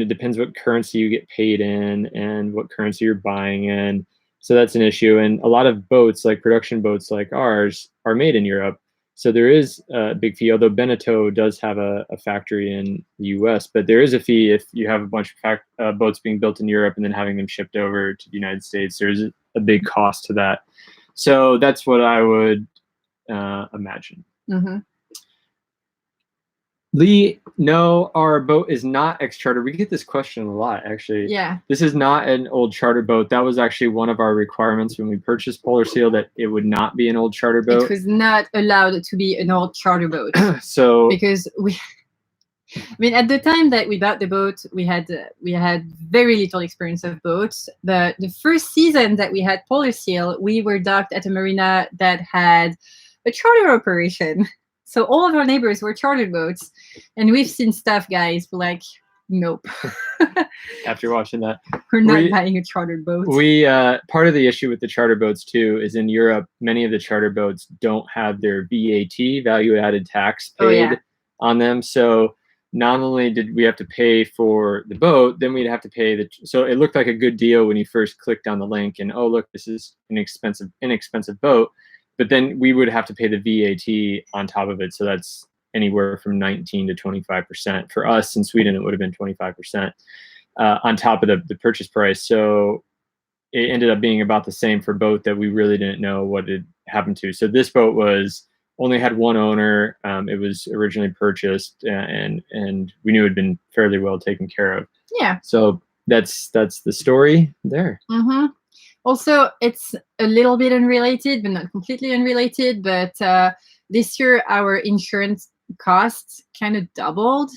it depends what currency you get paid in and what currency you're buying in. So that's an issue. And a lot of boats, like production boats like ours, are made in Europe. So there is a big fee, although Beneteau does have a factory in the US, but there is a fee if you have a bunch of boats being built in Europe and then having them shipped over to the United States. There's a big cost to that. So that's what I would imagine. Lee, no, our boat is not ex-charter. We get this question a lot, actually. Yeah. This is not an old charter boat. That was actually one of our requirements when we purchased Polar Seal, that it would not be an old charter boat. It was not allowed to be an old charter boat. So because I mean, at the time that we bought the boat, we had very little experience of boats. The first season that we had Polar Seal, we were docked at a marina that had a charter operation. So all of our neighbors were chartered boats, and we've seen stuff, guys. We're like, nope. After watching that, we're not buying a chartered boat. Part of the issue with the charter boats too is in Europe, many of the charter boats don't have their VAT, value added tax, paid on them. So not only did we have to pay for the boat, then we'd have to pay so it looked like a good deal when you first clicked on the link and, oh, look, this is an inexpensive boat. But then we would have to pay the VAT on top of it. So that's anywhere from 19 to 25%. For us in Sweden, it would have been 25% on top of the purchase price. So it ended up being about the same for a boat that we really didn't know what had happened to. So this boat only had one owner. It was originally purchased, and we knew it had been fairly well taken care of. Yeah. So that's the story there. Mm-hmm. Also, it's a little bit unrelated, but not completely unrelated. But this year, our insurance costs kind of doubled.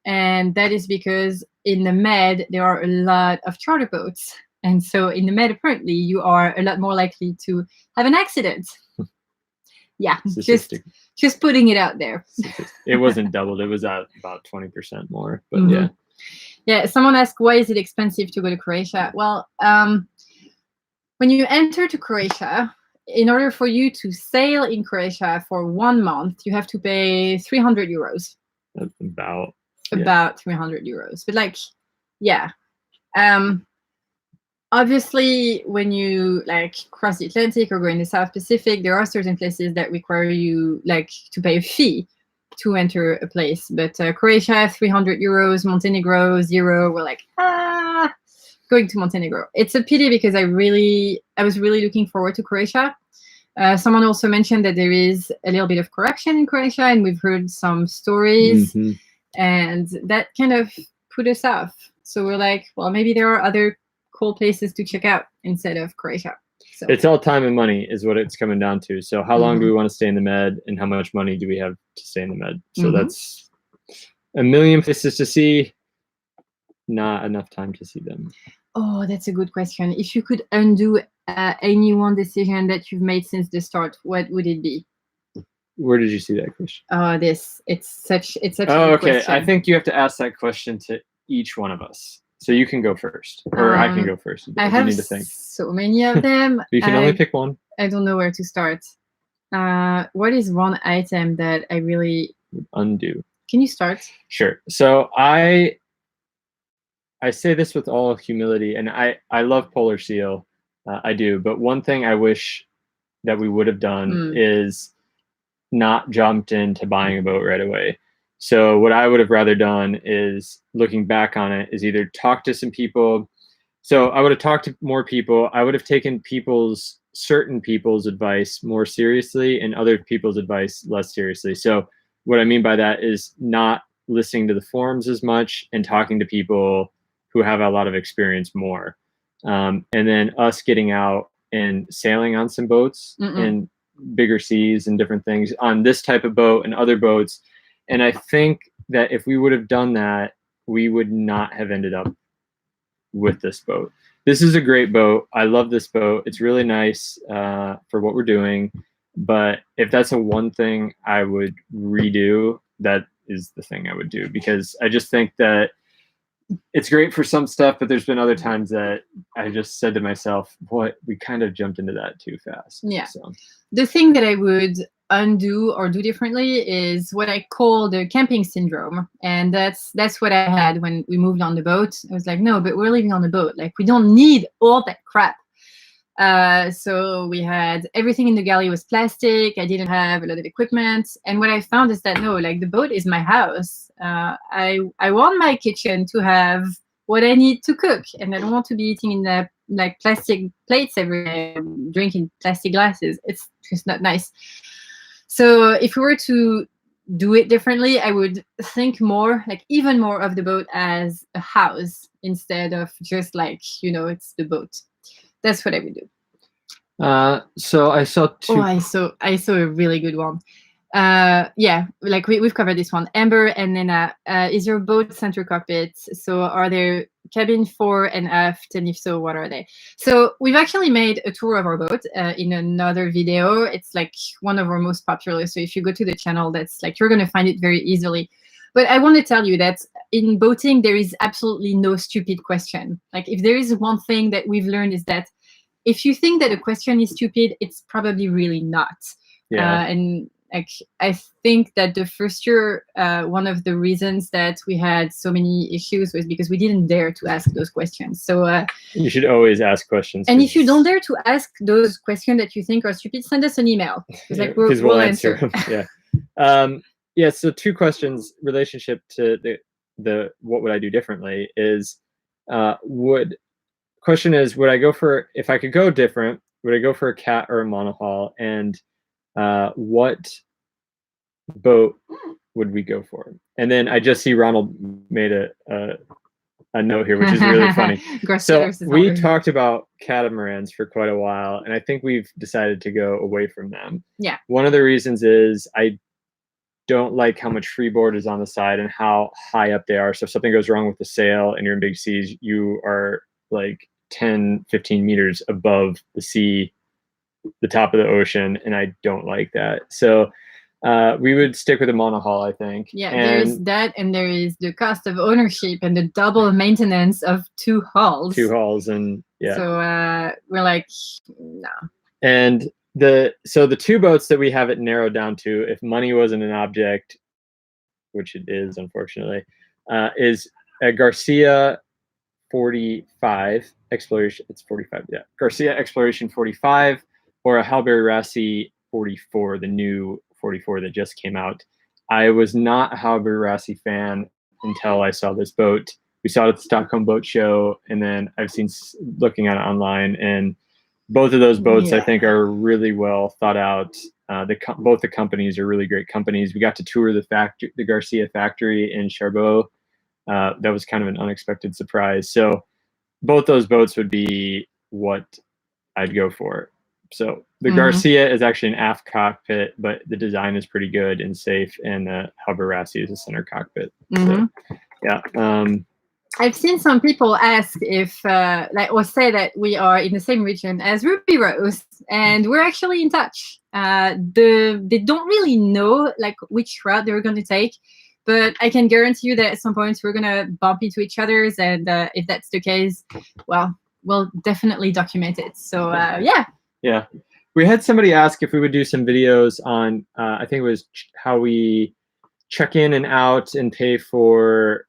And that is because in the Med, there are a lot of charter boats. And so in the Med, apparently, you are a lot more likely to have an accident. Yeah, just putting it out there. It wasn't doubled. It was at about 20% more. But mm-hmm. yeah. Yeah, someone asked, why is it expensive to go to Croatia? Well, when you enter to Croatia, in order for you to sail in Croatia for 1 month, you have to pay 300 euros. About 300 euros. But like, yeah. Obviously, when you like cross the Atlantic or go in the South Pacific, there are certain places that require you like to pay a fee to enter a place. But Croatia, 300 euros, Montenegro, 0. We're like, going to Montenegro. It's a pity because I was really looking forward to Croatia. Someone also mentioned that there is a little bit of corruption in Croatia, and we've heard some stories, mm-hmm. and that kind of put us off. So we're like, well, maybe there are other cool places to check out instead of Croatia. So it's all time and money is what it's coming down to. So how long do we want to stay in the Med, and how much money do we have to stay in the Med? So that's a million places to see, not enough time to see them. Oh, that's a good question. If you could undo any one decision that you've made since the start, what would it be? Where did you see that question? It's such a good okay. question. I think you have to ask that question to each one of us. So you can go first, or I can go first. I have need to think. So many of them. You can only pick one. I don't know where to start. What is one item that I really undo? Can you start? Sure. So I say this with all humility, and I love Polar Seal. I do. But one thing I wish that we would have done is not jumped into buying a boat right away. So what I would have rather done is, looking back on it, is either talk to some people. So I would have talked to more people. I would have taken certain people's advice more seriously and other people's advice less seriously. So what I mean by that is not listening to the forums as much and talking to people who have a lot of experience more. And then us getting out and sailing on some boats in bigger seas and different things on this type of boat and other boats. And I think that if we would have done that, we would not have ended up with this boat. This is a great boat. I love this boat. It's really nice for what we're doing. But if that's a one thing I would redo, that is the thing I would do, because I just think that it's great for some stuff, but there's been other times that I just said to myself, boy, we kind of jumped into that too fast. Yeah. So the thing that I would undo or do differently is what I call the camping syndrome. And that's what I had when we moved on the boat. I was like, no, but we're living on the boat. Like, we don't need all that crap. So we had everything in the galley was plastic. I didn't have a lot of equipment. And what I found is that, no, like, the boat is my house. I want my kitchen to have what I need to cook. And I don't want to be eating in the like plastic plates every day, drinking plastic glasses. It's just not nice. So if we were to do it differently, I would think more, like even more of the boat as a house instead of just like, it's the boat. That's what I would do. So I saw two. Oh, I saw a really good one. Yeah, like we've covered this one. Amber and Nena, is your boat center cockpit? So are there cabin fore and aft? And if so, what are they? So we've actually made a tour of our boat in another video. It's like one of our most popular. So if you go to the channel, that's like, you're going to find it very easily. But I want to tell you that in boating, there is absolutely no stupid question. Like, if there is one thing that we've learned is that if you think that a question is stupid, it's probably really not. Yeah. And like I think that the first year, one of the reasons that we had so many issues was because we didn't dare to ask those questions. So you should always ask questions. And if you don't dare to ask those questions that you think are stupid, send us an email. Because like we'll answer them. Yeah. Yeah. So 2 questions relationship to the what would I do differently is question is, would I go for, if I could go different, would I go for a cat or a monohull? And what boat would we go for? And then I just see Ronald made a note here, which is really funny. So we talked about catamarans for quite a while, and I think we've decided to go away from them. Yeah. One of the reasons is I don't like how much freeboard is on the side and how high up they are. So if something goes wrong with the sail and you're in big seas, you are like 10, 15 meters above the sea, the top of the ocean, and I don't like that. So we would stick with a monohull, I think. Yeah, there's that, and there is the cost of ownership and the double maintenance of 2 hulls. 2 hulls, and yeah. So we're like, no. And the 2 boats that we have it narrowed down to, if money wasn't an object, which it is unfortunately, is a Garcia 45 exploration. It's 45, yeah. Garcia Exploration 45, or a Halberassi 44, the new 44 that just came out. I was not a Halberassi fan until I saw this boat. We saw it at the Stockholm Boat Show, and then I've seen looking at it online, and both of those boats I think are really well thought out. Both the companies are really great companies. We got to tour the Garcia factory in Cherbourg. That was kind of an unexpected surprise. So both those boats would be what I'd go for. So the Garcia is actually an aft cockpit, but the design is pretty good and safe, and the Halberassi is a center cockpit. So, yeah. I've seen some people ask if, or say that we are in the same region as Ruby Rose, and we're actually in touch. They don't really know like which route they're going to take, but I can guarantee you that at some point we're going to bump into each other's, and if that's the case, well, we'll definitely document it. So yeah. Yeah. We had somebody ask if we would do some videos on, I think it was how we check in and out and pay for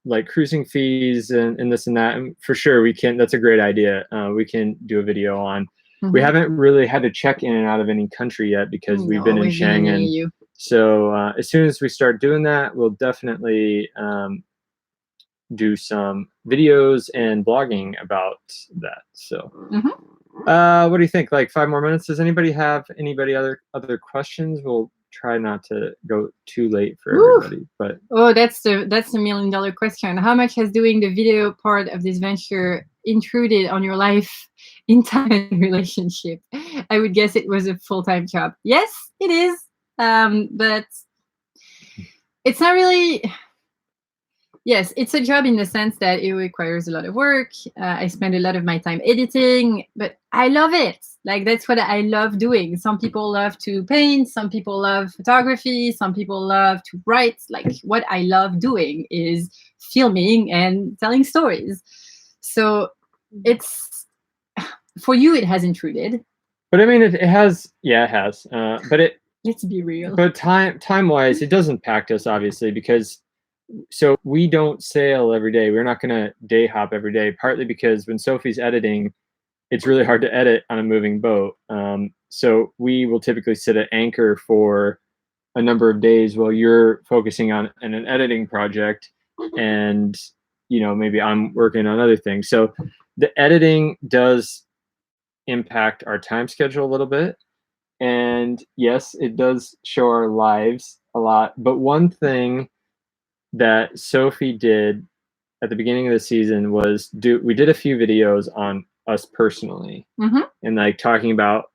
like cruising fees and this and that. And for sure, we can. That's a great idea. We can do a video on. We haven't really had to check in and out of any country yet because we've been in Schengen. So as soon as we start doing that, we'll definitely do some videos and blogging about that. So what do you think? Like 5 more minutes? Does anybody have other questions? We'll try not to go too late for everybody. But that's the $1 million question. How much has doing the video part of this venture intruded on your life in time and relationship? I would guess it was a full-time job. Yes, it is. But it's not really. Yes, it's a job in the sense that it requires a lot of work. I spend a lot of my time editing, but I love it. Like, that's what I love doing. Some people love to paint. Some people love photography. Some people love to write. Like, what I love doing is filming and telling stories. So it's, for you, it has intruded. But I mean, it has. Yeah, it has. But it. Let's be real. But time-wise, it does impact us, obviously, because so we don't sail every day. We're not going to day hop every day, partly because when Sophie's editing, it's really hard to edit on a moving boat. So we will typically sit at anchor for a number of days while you're focusing on an editing project, and maybe I'm working on other things. So the editing does impact our time schedule a little bit. And yes, it does show our lives a lot. But one thing that Sophie did at the beginning of the season was we did a few videos on us personally, and like talking about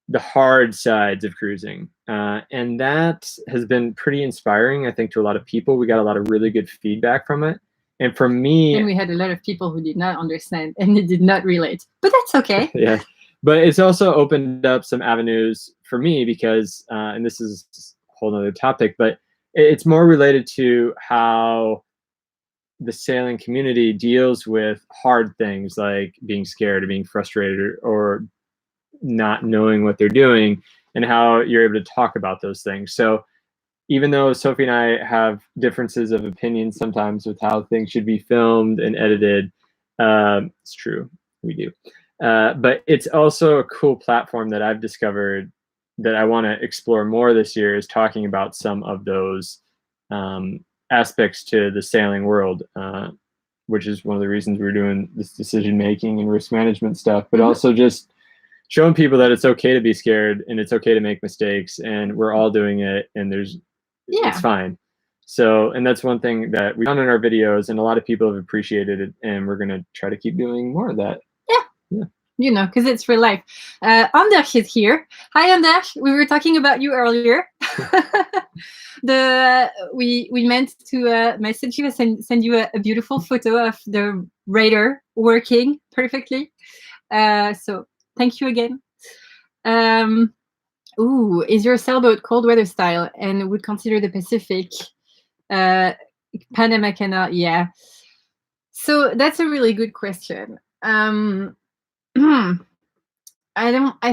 the hard sides of cruising. And that has been pretty inspiring, I think, to a lot of people. We got a lot of really good feedback from it. And for me... And we had a lot of people who did not understand and they did not relate. But that's okay. Yeah. But it's also opened up some avenues for me because, and this is a whole other topic, but it's more related to how the sailing community deals with hard things like being scared or being frustrated or not knowing what they're doing, and how you're able to talk about those things. So even though Sophie and I have differences of opinion sometimes with how things should be filmed and edited, it's true, we do. But it's also a cool platform that I've discovered that I want to explore more this year, is talking about some of those aspects to the sailing world, which is one of the reasons we're doing this decision making and risk management stuff, but also just showing people that it's okay to be scared and it's okay to make mistakes, and we're all doing it, and it's fine. So, and that's one thing that we've done in our videos, and a lot of people have appreciated it, and we're going to try to keep doing more of that. Yeah. You know, because it's real life. Anders is here. Hi, Anders. We were talking about you earlier. We meant to message you and send you a beautiful photo of the radar working perfectly. So thank you again. Ooh, is your sailboat cold weather style and would consider the Pacific, Panama Canal? Yeah. So that's a really good question. I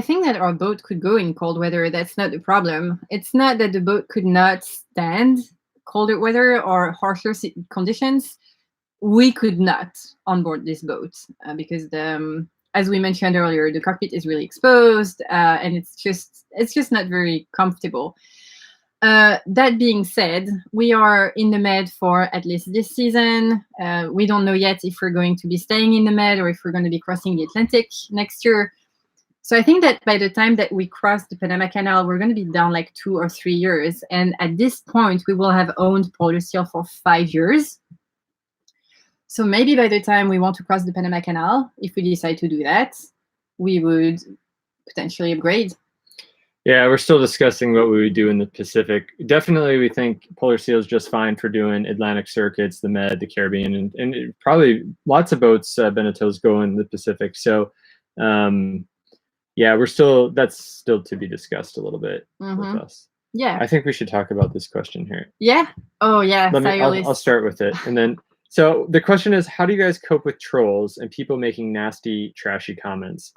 think that our boat could go in cold weather. That's not the problem. It's not that the boat could not stand colder weather or harsher conditions. We could not onboard this boat because as we mentioned earlier, the cockpit is really exposed and it's just not very comfortable. That being said, we are in the Med for at least this season. We don't know yet if we're going to be staying in the Med or if we're going to be crossing the Atlantic next year. So I think that by the time that we cross the Panama Canal, we're going to be down like 2 or 3 years. And at this point, we will have owned Polar Seal for 5 years. So maybe by the time we want to cross the Panama Canal, if we decide to do that, we would potentially upgrade. Yeah, we're still discussing what we would do in the Pacific. Definitely, we think Polar Seal is just fine for doing Atlantic circuits, the Med, the Caribbean, and probably lots of boats, Benetou's go in the Pacific. So, yeah, that's still to be discussed a little bit with us. Yeah. I think we should talk about this question here. Yeah. Oh, yeah. I'll start with it. And then, so the question is, how do you guys cope with trolls and people making nasty, trashy comments?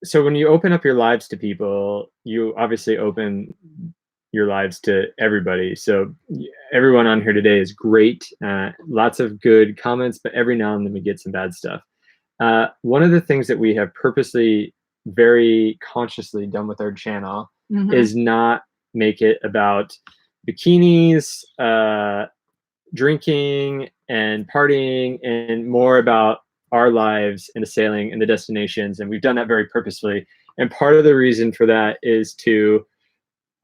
So when you open up your lives to people, you obviously open your lives to everybody. So everyone on here today is great. Lots of good comments, but every now and then we get some bad stuff. One of the things that we have purposely, very consciously done with our channel is not make it about bikinis, drinking and partying, and more about our lives and the sailing and the destinations. And we've done that very purposefully. And part of the reason for that is to,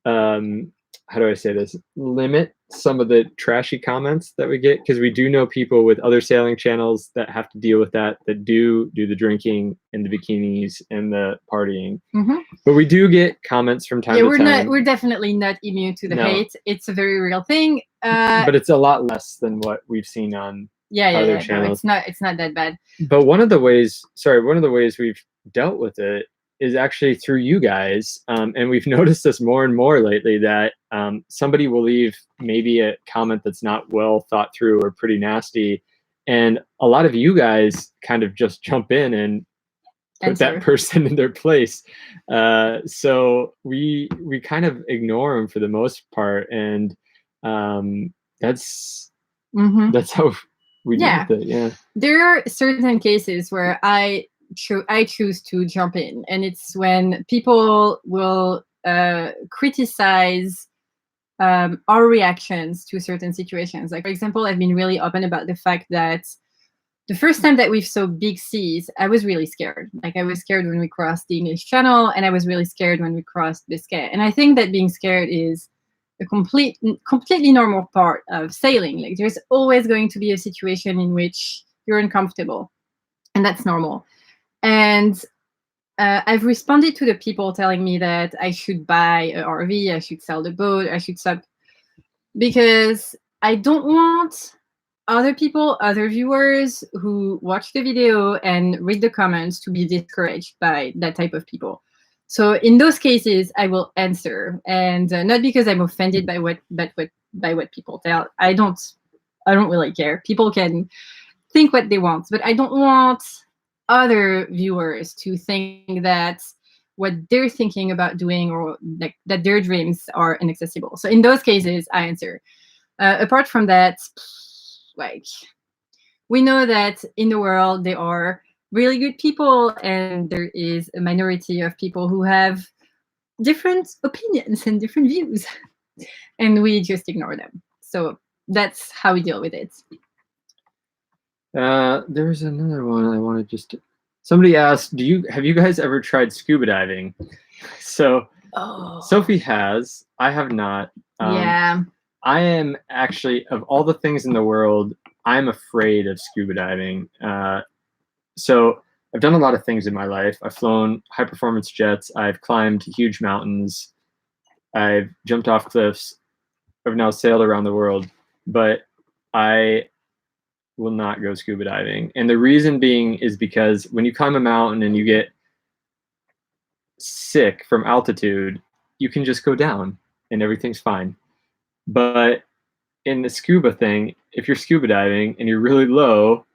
how do I say this, limit some of the trashy comments that we get, because we do know people with other sailing channels that have to deal with that do the drinking and the bikinis and the partying. But we do get comments from time to time. We're definitely not immune to the hate. It's a very real thing. But it's a lot less than what we've seen on other channels. No, it's not that bad. But one of the ways we've dealt with it is actually through you guys. And we've noticed this more and more lately, that somebody will leave maybe a comment that's not well thought through or pretty nasty. And a lot of you guys kind of just jump in and put that person in their place. So we kind of ignore them for the most part. And that's how we deal with it. Yeah. There are certain cases where I choose to jump in, and it's when people will criticize our reactions to certain situations. Like, for example, I've been really open about the fact that the first time that we saw big seas, I was really scared. Like, I was scared when we crossed the English Channel, and I was really scared when we crossed Biscay. And I think that being scared is a completely normal part of sailing. Like, there's always going to be a situation in which you're uncomfortable, and that's normal. And I've responded to the people telling me that I should buy an RV, I should sell the boat, I should stop, because I don't want other people, other viewers who watch the video and read the comments to be discouraged by that type of people. So in those cases, I will answer, and not because I'm offended by what people tell. I don't really care. People can think what they want, but I don't want other viewers to think that what they're thinking about doing or like that their dreams are inaccessible. So in those cases, I answer. Apart from that, like, we know that in the world there are really good people and there is a minority of people who have different opinions and different views, and we just ignore them. So that's how we deal with it. There's another one I want to just. Somebody asked, have you guys ever tried scuba diving? So Sophie has. I have not. Yeah. I am actually, of all the things in the world, I'm afraid of scuba diving. So I've done a lot of things in my life. I've flown high performance jets. I've climbed huge mountains. I've jumped off cliffs. I've now sailed around the world, but I will not go scuba diving. And the reason being is because when you climb a mountain and you get sick from altitude, you can just go down and everything's fine. But in the scuba thing, if you're scuba diving and you're really low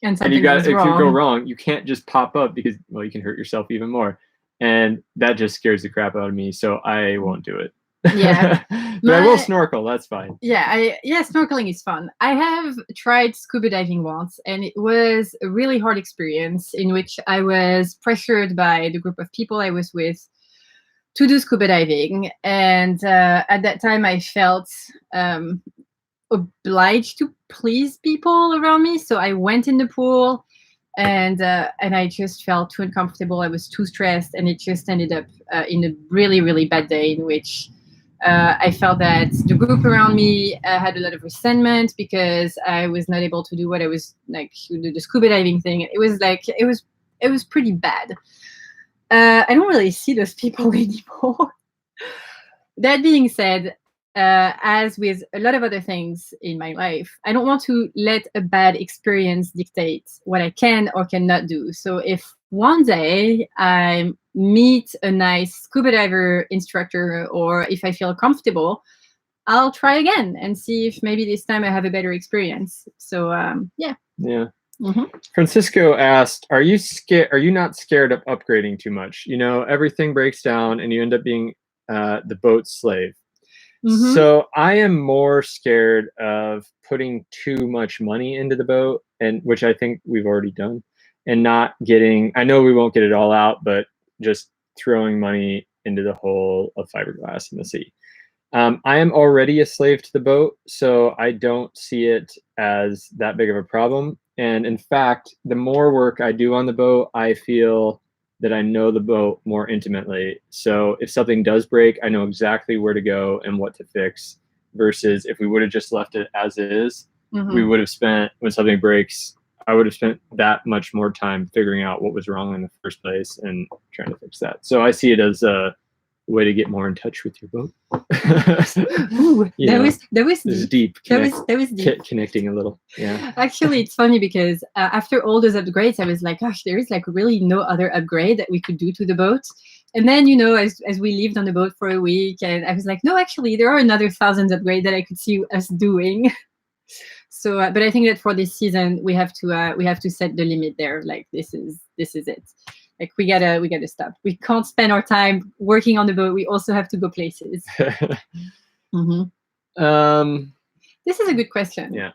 and you if you go wrong, you can't just pop up because, well, you can hurt yourself even more. And that just scares the crap out of me. So I won't do it. Yeah. But I will snorkel. That's fine. Yeah, snorkeling is fun. I have tried scuba diving once, and it was a really hard experience in which I was pressured by the group of people I was with to do scuba diving. And at that time, I felt obliged to please people around me. So I went in the pool, and I just felt too uncomfortable. I was too stressed, and it just ended up in a really, really bad day in which I felt that the group around me had a lot of resentment because I was not able to do what I was like, the scuba diving thing. It was pretty bad. I don't really see those people anymore. That being said, as with a lot of other things in my life, I don't want to let a bad experience dictate what I can or cannot do. So if one day I meet a nice scuba diver instructor, or if I feel comfortable, I'll try again and see if maybe this time I have a better experience. So yeah. Mm-hmm. Francisco asked, are you not scared of upgrading too much? You know, everything breaks down and you end up being the boat's slave. Mm-hmm. So I am more scared of putting too much money into the boat, and which I think we've already done, and not getting, I know we won't get it all out, but just throwing money into the hole of fiberglass in the sea. I am already a slave to the boat, so I don't see it as that big of a problem. And in fact, the more work I do on the boat, I feel that I know the boat more intimately. So if something does break, I know exactly where to go and what to fix, versus if we would have just left it as is, mm-hmm. we would have spent, when something breaks, I would have spent that much more time figuring out what was wrong in the first place and trying to fix that. So I see it as a way to get more in touch with your boat. Ooh, that was deep. That was deep. Connecting a little. Yeah. Actually, it's funny because after all those upgrades, I was like, gosh, there is like really no other upgrade that we could do to the boat. And then, you know, as we lived on the boat for a week, and I was like, no, actually, there are another 1,000 upgrades that I could see us doing. So, but I think that for this season, we have to set the limit there. Like this is it. Like we gotta stop. We can't spend our time working on the boat. We also have to go places. Mm-hmm. This is a good question. Yeah.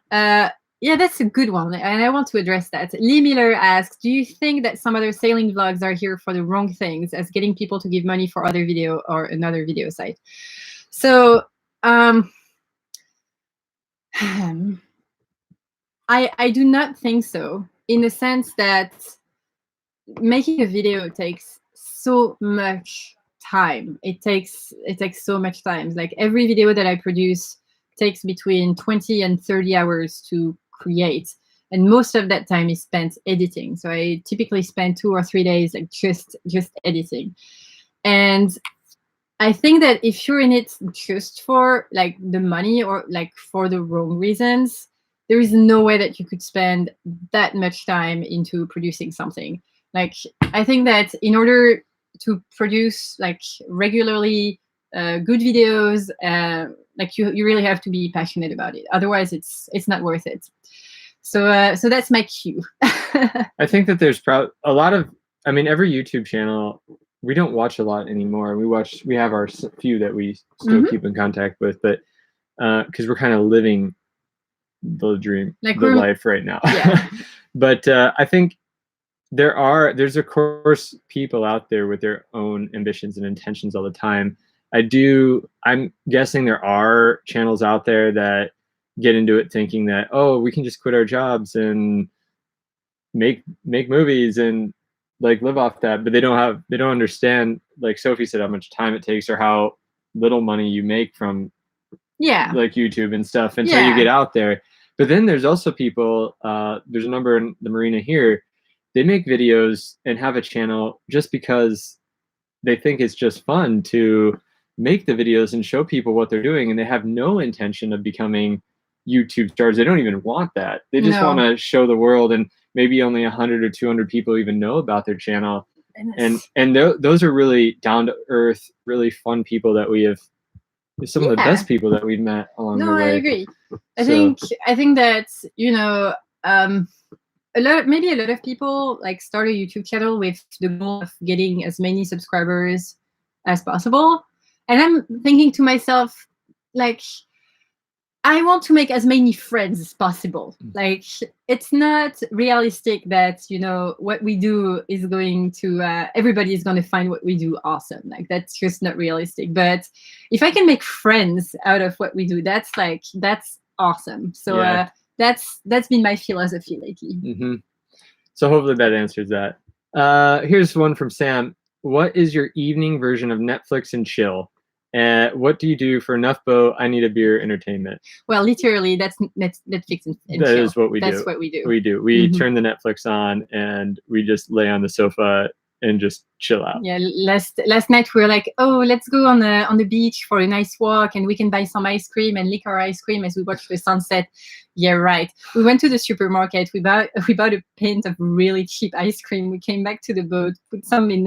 Yeah, that's a good one, and I want to address that. Lee Miller asks, do you think that some other sailing vlogs are here for the wrong things, as getting people to give money for other video or another video site? So, I do not think so, in the sense that making a video takes so much time. It takes so much time. Like every video that I produce takes between 20 and 30 hours to create, and most of that time is spent editing. So I typically spend 2 or 3 days like just editing. And I think that if you're in it just for like the money or like for the wrong reasons, there is no way that you could spend that much time into producing something. Like, I think that in order to produce like regularly good videos, like you really have to be passionate about it. Otherwise, it's not worth it. So that's my cue. I think that there's probably a lot of, I mean, every YouTube channel, we don't watch a lot anymore. We have our few that we still keep in contact with, but because we're kind of living the dream, like the life right now. Yeah. But I think there's of course people out there with their own ambitions and intentions all the time. I'm guessing there are channels out there that get into it thinking that, oh, we can just quit our jobs and make movies and like live off that, but they don't understand, like Sophie said, how much time it takes or how little money you make from like YouTube and stuff until you get out there. But then there's also people, there's a number in the marina here, they make videos and have a channel just because they think it's just fun to make the videos and show people what they're doing, and they have no intention of becoming YouTube stars. They don't even want that. They just want to show the world, and maybe only 100 or 200 people even know about their channel. And those are really down to earth, really fun people that we have. Some of the best people that we've met along the way. No, I agree. I think that, you know, a lot of people like start a YouTube channel with the goal of getting as many subscribers as possible. And I'm thinking to myself, like, I want to make as many friends as possible. Like, it's not realistic that, you know, what we do is going to, everybody is going to find what we do awesome. Like, that's just not realistic. But if I can make friends out of what we do, that's awesome. So that's been my philosophy lately. So hopefully that answers that. Here's one from Sam. What is your evening version of Netflix and chill? What do you do for enough boat? I need a beer entertainment. Well, literally, that's Netflix and chill. That is what we do. That's what we do. We do. We turn the Netflix on and we just lay on the sofa and just chill out. Yeah. Last night we were like, oh, let's go on the beach for a nice walk, and we can buy some ice cream and lick our ice cream as we watch the sunset. Yeah, right. We went to the supermarket. We bought a pint of really cheap ice cream. We came back to the boat, put some in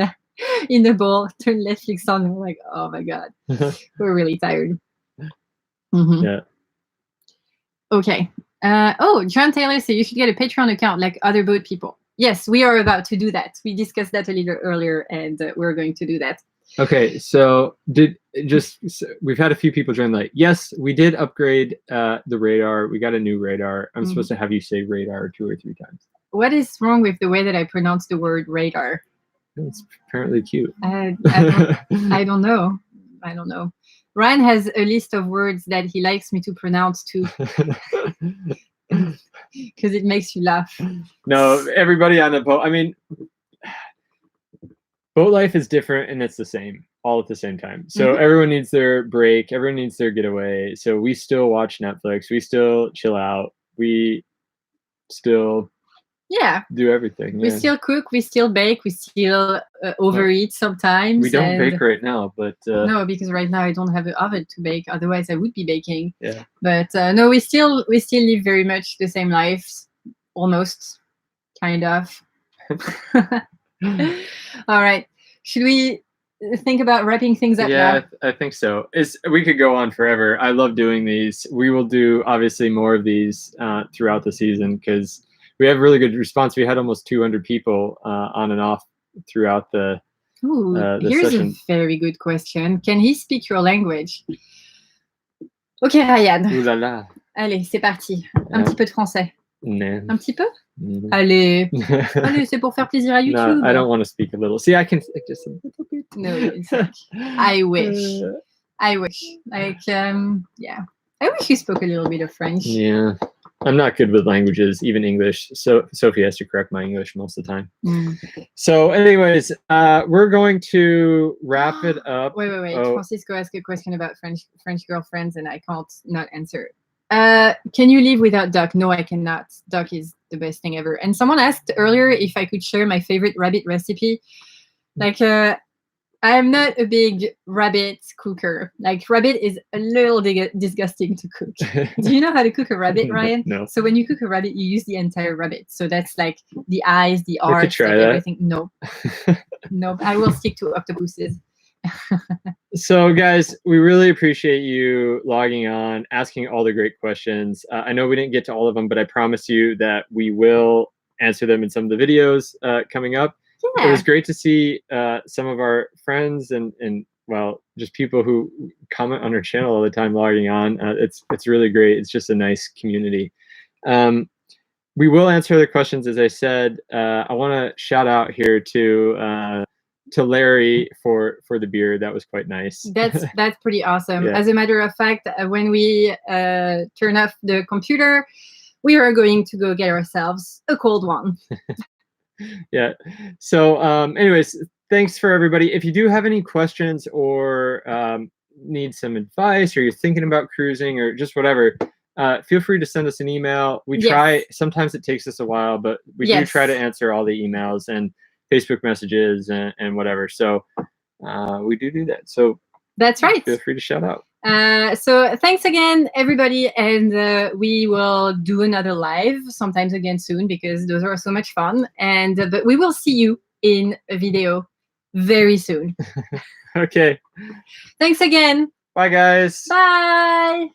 the bowl, turned Netflix on, and we're like, oh my god, we're really tired. Yeah. Okay. John Taylor said you should get a Patreon account like other boat people. Yes, we are about to do that. We discussed that a little earlier, and we're going to do that. Okay, so we've had a few people join. Like, yes, we did upgrade the radar. We got a new radar. I'm supposed to have you say radar 2 or 3 times. What is wrong with the way that I pronounce the word radar? It's apparently cute. I don't know. Ryan has a list of words that he likes me to pronounce too, because it makes you laugh. No, everybody on the boat. I mean, boat life is different, and it's the same all at the same time. So everyone needs their break. Everyone needs their getaway. So we still watch Netflix. We still chill out. We still do everything. We still cook, we still bake, we still overeat sometimes. We don't bake right now, but no, because right now I don't have an oven to bake. Otherwise I would be baking. Yeah. But no, we still live very much the same lives, almost, kind of. All right, should we think about wrapping things up now? I think so. We could go on forever. I love doing these. We will do obviously more of these throughout the season, because we have really good response. We had almost 200 people on and off throughout the here's session. A very good question. Can he speak your language? Ok, Ryan. Ouh là là. Allez, c'est parti. Un petit peu de français. Non. Un petit peu? Allez. Allez, c'est pour faire plaisir à YouTube. No, I don't want to speak a little. See, I can just a little bit. No, it's like, I wish. Like, yeah. I wish you spoke a little bit of French. Yeah. I'm not good with languages, even English. So Sophie has to correct my English most of the time. So anyways, we're going to wrap it up. Wait. Oh. Francisco asked a question about French girlfriends, and I can't not answer. Can you live without duck? No, I cannot. Duck is the best thing ever. And someone asked earlier if I could share my favorite rabbit recipe. Like, I'm not a big rabbit cooker. Like, rabbit is a little disgusting to cook. Do you know how to cook a rabbit, Ryan? No. So when you cook a rabbit, you use the entire rabbit. So that's like the eyes, the arms, like everything. No. No, I will stick to octopuses. So guys, we really appreciate you logging on, asking all the great questions. I know we didn't get to all of them, but I promise you that we will answer them in some of the videos coming up. Yeah. It was great to see some of our friends and well, just people who comment on our channel all the time logging on. It's really great. It's just a nice community. We will answer the questions, as I said. I want to shout out here to Larry for the beer. That was quite nice. That's pretty awesome. Yeah. As a matter of fact, when we turn off the computer, we are going to go get ourselves a cold one. Yeah. So anyways, thanks for everybody. If you do have any questions or need some advice, or you're thinking about cruising or just whatever, feel free to send us an email. We try, sometimes it takes us a while, but we do try to answer all the emails and Facebook messages and whatever. So we do that. So that's right. Feel free to shout out. So thanks again, everybody, and we will do another live sometimes again soon, because those are so much fun. And but we will see you in a video very soon. Okay. Thanks again. Bye, guys. Bye.